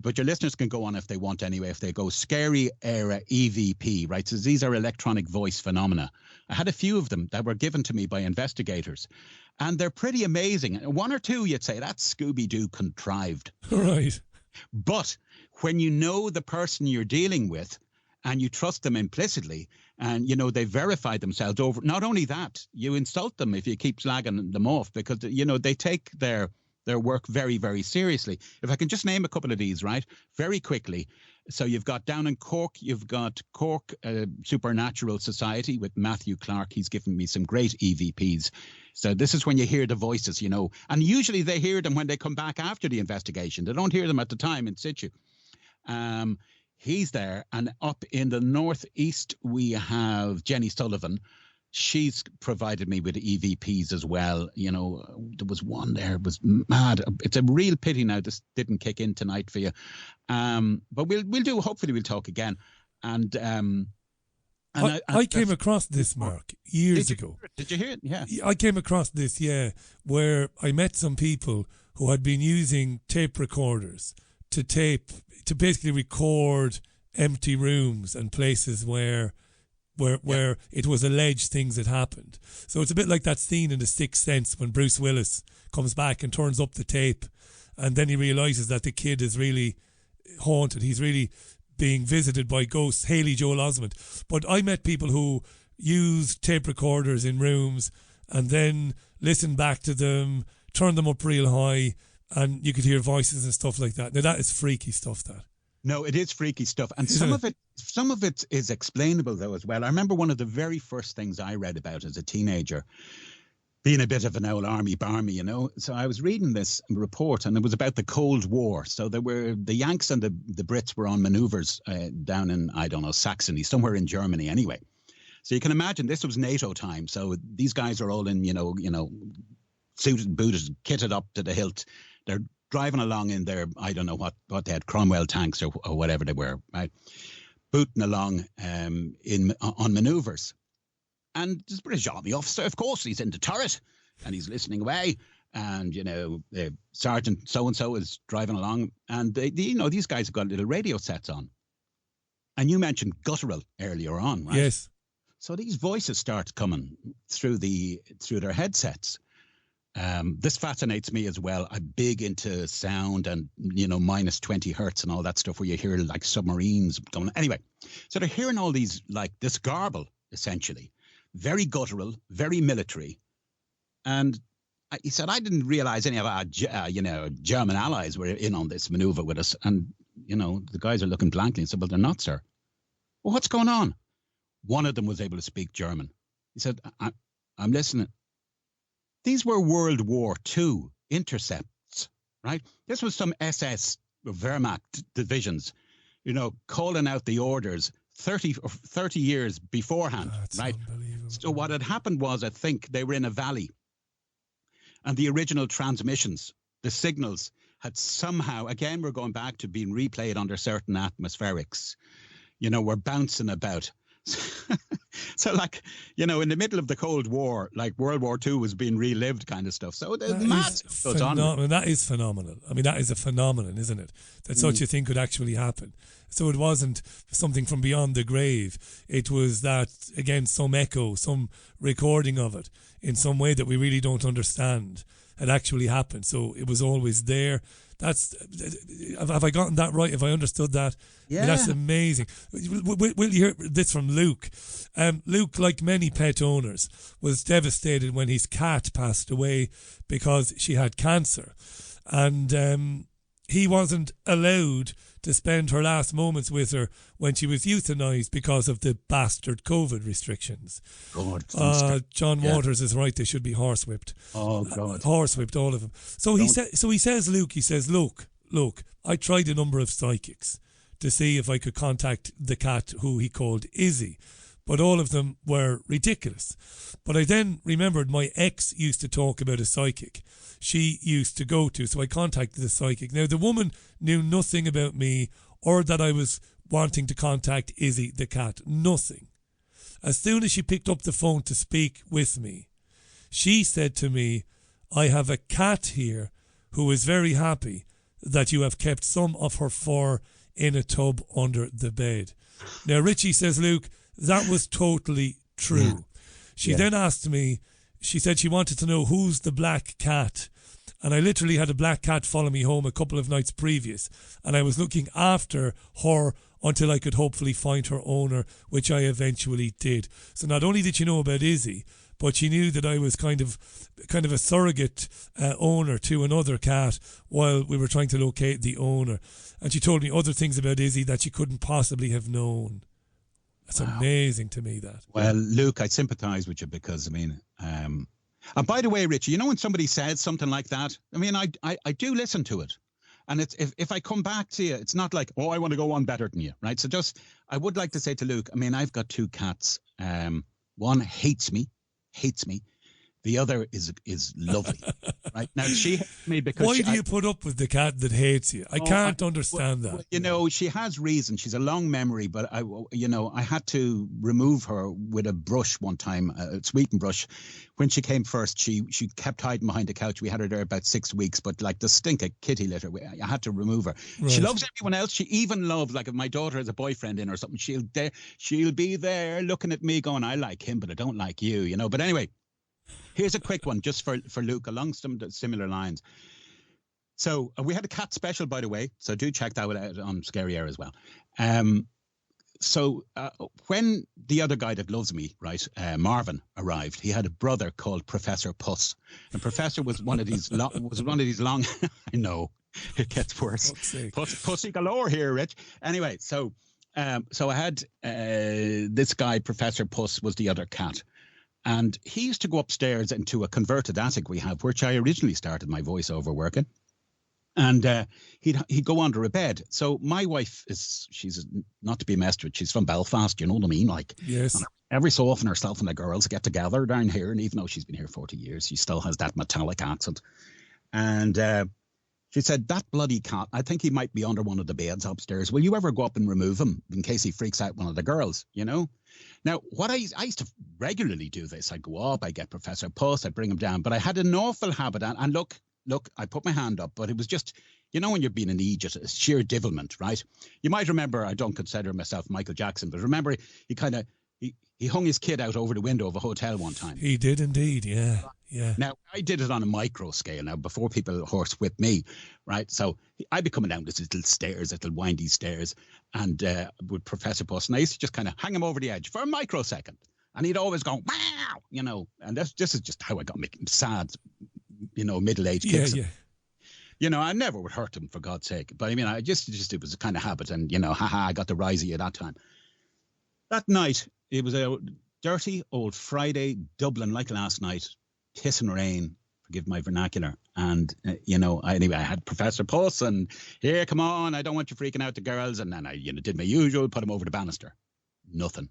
but your listeners can go on if they want anyway, if they go Scary Eire EVP, right? So these are electronic voice phenomena. I had a few of them that were given to me by investigators, and they're pretty amazing. One or two, you'd say, that's Scooby-Doo contrived. Right. But when you know the person you're dealing with, and you trust them implicitly, and, they verify themselves over. Not only that, you insult them if you keep slagging them off, because, they take their their work very, very seriously. If I can just name a couple of these, right, very quickly. So you've got down in Cork, you've got Cork Supernatural Society with Matthew Clark. He's given me some great EVPs. So this is when you hear the voices, you know, and usually they hear them when they come back after the investigation. They don't hear them at the time in situ. He's there. And up in the northeast, we have Jenny Sullivan. She's provided me with EVPs as well. You know, there was one there, it was mad. It's a real pity now this didn't kick in tonight for you. But we'll do, hopefully we'll talk again. And I came across this, Mark, years ago. Did you hear it? Yeah. I came across this, where I met some people who had been using tape recorders to basically record empty rooms and places where it was alleged things had happened. So it's a bit like that scene in The Sixth Sense when Bruce Willis comes back and turns up the tape, and then he realises that the kid is really haunted. He's really being visited by ghosts. Haley Joel Osment. But I met people who used tape recorders in rooms and then listened back to them, turned them up real high, and you could hear voices and stuff like that. Now that is freaky stuff, that. No, it is freaky stuff. And some of it is explainable, though, as well. I remember one of the very first things I read about as a teenager, being a bit of an old army barmy, you know. So I was reading this report, and it was about the Cold War. So there were the Yanks and the Brits were on manoeuvres down in, I don't know, Saxony, somewhere in Germany anyway. So you can imagine this was NATO time. So these guys are all in, you know, suited and booted, kitted up to the hilt. They're driving along in their, I don't know what they had, Cromwell tanks or whatever they were, right? Booting along on manoeuvres. And this British Army officer, of course, he's in the turret and he's listening away. And, you know, Sergeant so-and-so is driving along. And, these guys have got little radio sets on. And you mentioned guttural earlier on, right? Yes. So these voices start coming through their headsets. This fascinates me as well. I'm big into sound and, you know, minus 20 hertz and all that stuff where you hear like submarines going. Anyway, so they're hearing all these, like this garble, essentially. Very guttural, very military. And he said, I didn't realize any of our, German allies were in on this maneuver with us. And, you know, the guys are looking blankly and said, well, they're not, sir. Well, what's going on? One of them was able to speak German. He said, I'm listening. These were World War II intercepts, right? This was some SS Wehrmacht divisions, you know, calling out the orders 30 years beforehand, That's right? Unbelievable. So what had happened was, I think, they were in a valley and the original transmissions, the signals had somehow, again, we're going back to being replayed under certain atmospherics, you know, were bouncing about. So, like, you know, in the middle of the Cold War, like World War II was being relived kind of stuff. So the mad stuff goes on. That is phenomenal. I mean, that is a phenomenon, isn't it? That such a thing could actually happen. So it wasn't something from beyond the grave. It was that, again, some echo, some recording of it in some way that we really don't understand had actually happened. So it was always there. Have I gotten that right? Have I understood that? Yeah. I mean, that's amazing. We'll hear this from Luke. Luke, like many pet owners, was devastated when his cat passed away because she had cancer. And he wasn't allowed to spend her last moments with her when she was euthanized because of the bastard COVID restrictions. God, John Waters is right, they should be horsewhipped. Oh, God. Horsewhipped, all of them. So he says, look, I tried a number of psychics to see if I could contact the cat who he called Izzy, but all of them were ridiculous. But I then remembered my ex used to talk about a psychic she used to go to, so I contacted the psychic. Now, the woman knew nothing about me or that I was wanting to contact Izzy the cat. Nothing. As soon as she picked up the phone to speak with me, she said to me, I have a cat here who is very happy that you have kept some of her fur in a tub under the bed. Now, Richie says, Luke, that was totally true. Yeah. She then asked me, she said she wanted to know who's the black cat. And I literally had a black cat follow me home a couple of nights previous. And I was looking after her until I could hopefully find her owner, which I eventually did. So not only did she know about Izzy, but she knew that I was kind of a surrogate owner to another cat while we were trying to locate the owner. And she told me other things about Izzy that she couldn't possibly have known. That's amazing to me, that. Well, Luke, I sympathise with you because, and by the way, Richie, when somebody says something like that, I do listen to it. And it's if I come back to you, it's not like, I want to go on better than you, right? So I would like to say to Luke, I've got 2 cats. One hates me. The other is lovely, right? Now, she hates me because... Why do you put up with the cat that hates you? I can't understand that. She has reason. She's a long memory, but I had to remove her with a brush one time, a sweeping brush. When she came first, she kept hiding behind the couch. We had her there about 6 weeks, but like the stink of kitty litter, I had to remove her. Right. She loves everyone else. She even loves, like if my daughter has a boyfriend in or something, she'll be there looking at me going, I like him, but I don't like you, But anyway... Here's a quick one just for Luke along some similar lines. So we had a cat special, by the way, so do check that out on Scary Eire as well. So when the other guy that loves me, right, Marvin, arrived, he had a brother called Professor Puss. And Professor was one of these long. I know it gets worse. Pussy galore here, Rich. Anyway, so I had this guy, Professor Puss, was the other cat. And he used to go upstairs into a converted attic we have, which I originally started my voiceover work in. And he'd go under a bed. So my wife she's not to be messed with. She's from Belfast, you know what I mean? Like, yes. Every so often herself and the girls get together down here. And even though she's been here 40 years, she still has that metallic accent. And she said, that bloody cat, I think he might be under one of the beds upstairs. Will you ever go up and remove him in case he freaks out one of the girls, Now, what I used to regularly do this. I'd go up, I get Professor Puss, I'd bring him down. But I had an awful habit. And look, I put my hand up, but it was just, when you're being an idiot, it's sheer devilment, right? You might remember, I don't consider myself Michael Jackson, but remember he hung his kid out over the window of a hotel one time. He did indeed, yeah. Now, I did it on a micro scale now before people horsewhip me, right? So I'd be coming down these little windy stairs, and with Professor Puss, and I used to just kind of hang him over the edge for a microsecond. And he'd always go, wow, and this is just how I got making sad, middle-aged kicks. Yeah. I never would hurt him, for God's sake. But I just it was a kind of habit, and, I got the rise of you that time. That night, it was a dirty old Friday Dublin like last night, pissing rain, forgive my vernacular. And, anyway, I had Professor Puss and here, come on, I don't want you freaking out the girls. And then I, did my usual, put him over the banister. Nothing.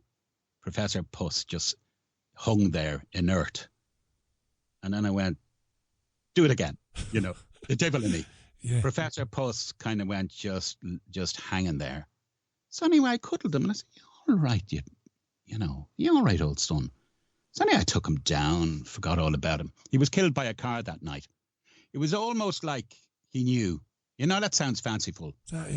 Professor Puss just hung there inert. And then I went, do it again, the devil in me. Yeah. Professor Puss kind of went just hanging there. So anyway, I cuddled him and I said, all right, you're all right, old son. So anyway, I took him down, forgot all about him. He was killed by a car that night. It was almost like he knew. That sounds fanciful. That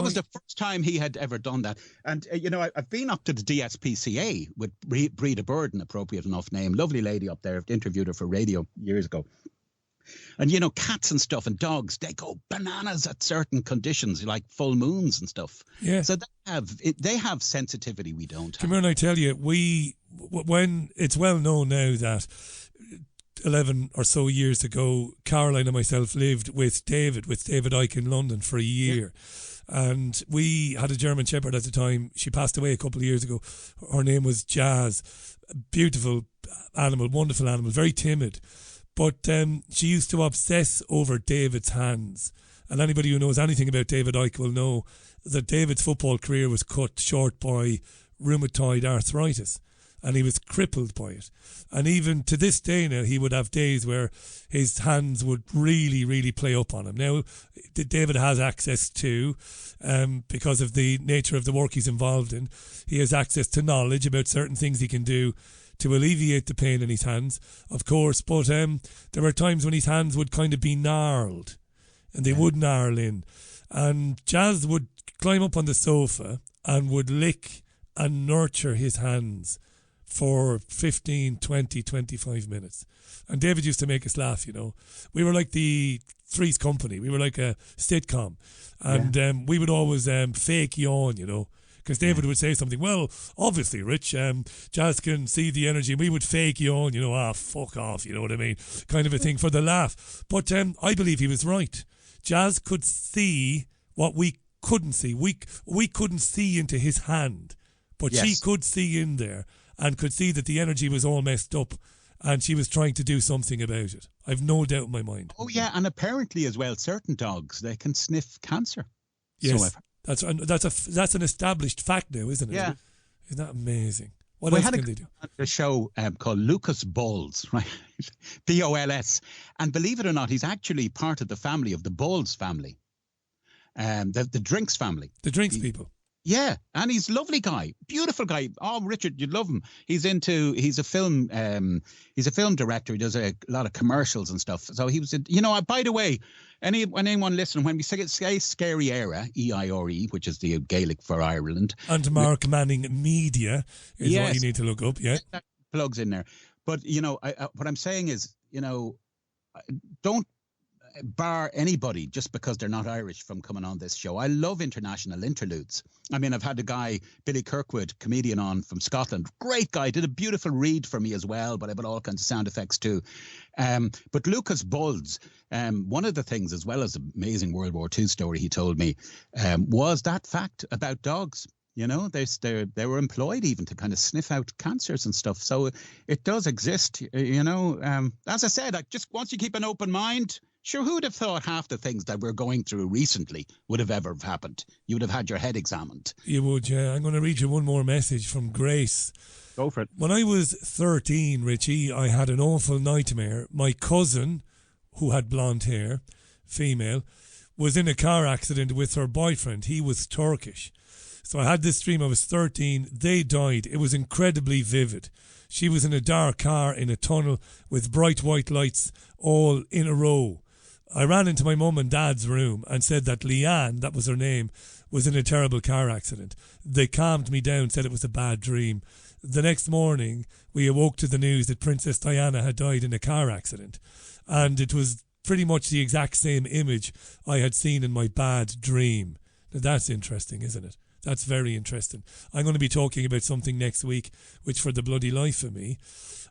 was the first time he had ever done that. And, I've been up to the DSPCA with Breed a Bird, an appropriate enough name. Lovely lady up there. I've interviewed her for radio years ago. And, cats and stuff and dogs, they go bananas at certain conditions, like full moons and stuff. Yeah. So they have sensitivity we don't have. Come here and I tell you, when it's well known now that 11 or so years ago, Caroline and myself lived with David Icke in London for a year. Yeah. And we had a German Shepherd at the time. She passed away a couple of years ago. Her name was Jazz. A beautiful animal, wonderful animal, very timid. But she used to obsess over David's hands. And anybody who knows anything about David Icke will know that David's football career was cut short by rheumatoid arthritis. And he was crippled by it. And even to this day now, he would have days where his hands would really, really play up on him. Now, David has access to, because of the nature of the work he's involved in, he has access to knowledge about certain things he can do to alleviate the pain in his hands, of course. But there were times when his hands would kind of be gnarled, and they would gnarl in. And Jazz would climb up on the sofa and would lick and nurture his hands for 15, 20, 25 minutes. And David used to make us laugh, We were like the Three's Company. We were like a sitcom. And we would always fake yawn, Because David would say something, well, obviously, Rich, Jazz can see the energy, and we would fake you on, fuck off, you know what I mean? Kind of a thing for the laugh. But I believe he was right. Jazz could see what we couldn't see. We couldn't see into his hand, but she could see in there and could see that the energy was all messed up, and she was trying to do something about it. I've no doubt in my mind. Oh yeah, and apparently as well, certain dogs, they can sniff cancer. Yes, that's an established fact now, isn't it? Yeah. Isn't that amazing? What else can they do? A show called Lucas Bowles, right? Bols, and believe it or not, he's actually part of the family of the Bowles family, the Drinks family. The Drinks people. Yeah, and he's a lovely guy, beautiful guy. Oh, Richard, you'd love him. He's a film director. He does a lot of commercials and stuff. So he was, by the way, anyone listening, when we say Scary Eire, E-I-R-E, which is the Gaelic for Ireland. And Mark Manning Media is what you need to look up, yeah. That plugs in there. But, what I'm saying is, don't bar anybody just because they're not Irish from coming on this show. I love international interludes. I mean, I've had a guy, Billy Kirkwood, comedian on from Scotland. Great guy, did a beautiful read for me as well, but I put all kinds of sound effects too. But Lucas Bowles, one of the things, as well as the amazing World War II story he told me, was that fact about dogs. They were employed even to kind of sniff out cancers and stuff. So it does exist, As I said, just once you keep an open mind, sure, who would have thought half the things that we're going through recently would have ever happened? You would have had your head examined. You would, yeah. I'm going to read you one more message from Grace. Go for it. When I was 13, Richie, I had an awful nightmare. My cousin, who had blonde hair, female, was in a car accident with her boyfriend. He was Turkish. So I had this dream. I was 13. They died. It was incredibly vivid. She was in a dark car in a tunnel with bright white lights all in a row. I ran into my mum and dad's room and said that Leanne, that was her name, was in a terrible car accident. They calmed me down, said it was a bad dream. The next morning, we awoke to the news that Princess Diana had died in a car accident. And it was pretty much the exact same image I had seen in my bad dream. Now that's interesting, isn't it? That's very interesting. I'm going to be talking about something next week, which for the bloody life of me,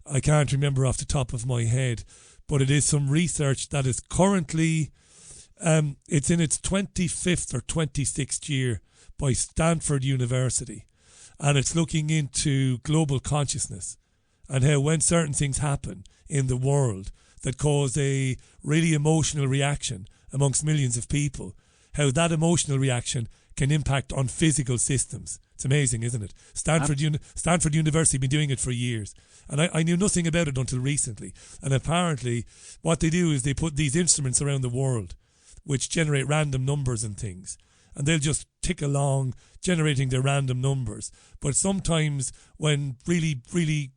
I can't remember off the top of my head, but it is some research that is currently, it's in its 25th or 26th year by Stanford University. And it's looking into global consciousness and how when certain things happen in the world that cause a really emotional reaction amongst millions of people, how that emotional reaction can impact on physical systems. It's amazing, isn't it? Stanford University have been doing it for years. And I knew nothing about it until recently. And apparently what they do is they put these instruments around the world which generate random numbers and things. And they'll just tick along generating their random numbers. But sometimes when really, really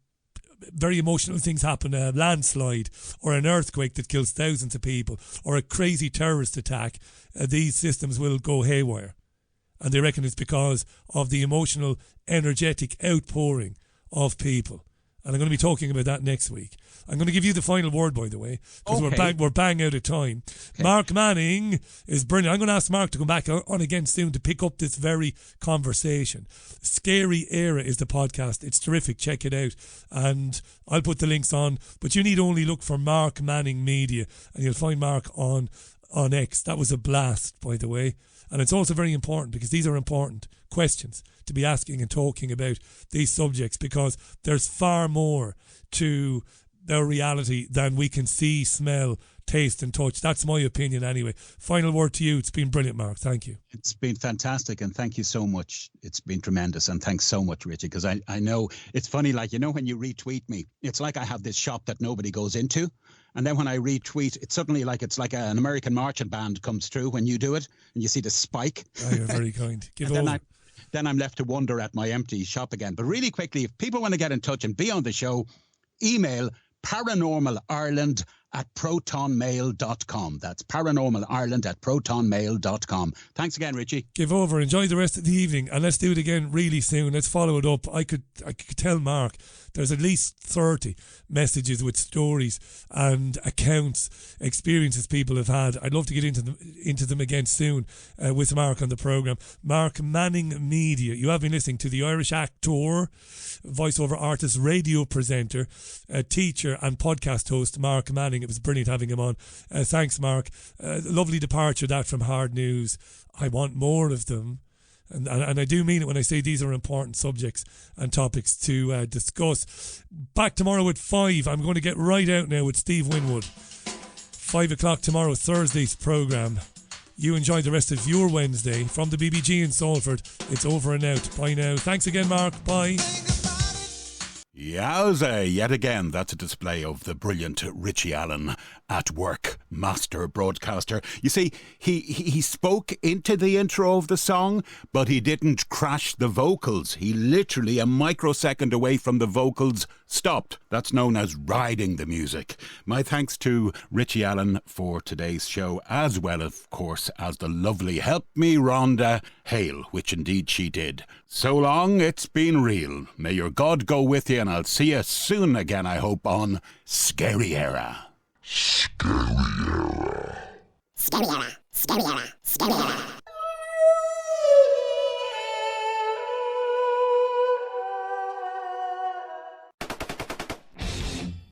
very emotional things happen, a landslide or an earthquake that kills thousands of people or a crazy terrorist attack, these systems will go haywire. And they reckon it's because of the emotional, energetic outpouring of people. And I'm going to be talking about that next week. I'm going to give you the final word, by the way, because we're bang out of time. Okay. Mark Manning is brilliant. I'm going to ask Mark to come back on again soon to pick up this very conversation. Scary Eire is the podcast. It's terrific. Check it out. And I'll put the links on. But you need only look for Mark Manning Media, and you'll find Mark on X. That was a blast, by the way. And it's also very important because these are important questions to be asking and talking about these subjects, because there's far more to their reality than we can see, smell, taste and touch. That's my opinion anyway. Final word to you. It's been brilliant, Mark. Thank you. It's been fantastic, and thank you so much. It's been tremendous, and thanks so much, Richie, because I know it's funny, like, when you retweet me, it's like I have this shop that nobody goes into. And then when I retweet, it's suddenly like it's like an American marching band comes through when you do it, and you see the spike. Oh, you're very kind. Give over. Then I'm left to wonder at my empty shop again. But really quickly, if people want to get in touch and be on the show, email paranormalireland@protonmail.com. That's paranormalireland@protonmail.com. Thanks again, Richie. Give over. Enjoy the rest of the evening, and let's do it again really soon. Let's follow it up. I could tell Mark there's at least 30 messages with stories and accounts, experiences people have had. I'd love to get into them again soon with Mark on the programme. Mark Manning Media. You have been listening to the Irish actor, voiceover artist, radio presenter, teacher and podcast host, Mark Manning. It was brilliant having him on. Thanks, Mark. Lovely departure that from hard news. I want more of them. And I do mean it when I say these are important subjects and topics to discuss. Back tomorrow at 5. I'm going to get right out now with Steve Winwood. 5 o'clock tomorrow, Thursday's programme. You enjoy the rest of your Wednesday. From the BBG in Salford, it's over and out. Bye now. Thanks again, Mark. Bye. Yowza, yet again, that's a display of the brilliant Richie Allen at work, master broadcaster. You see, he spoke into the intro of the song, but he didn't crash the vocals. He literally, a microsecond away from the vocals, stopped. That's known as riding the music. My thanks to Richie Allen for today's show, as well, of course, as the lovely Help Me Rhonda Hale, which indeed she did. So long, it's been real. May your God go with you, and I'll see you soon again, I hope, on Scary Eire. Scary Eire. Scary Eire.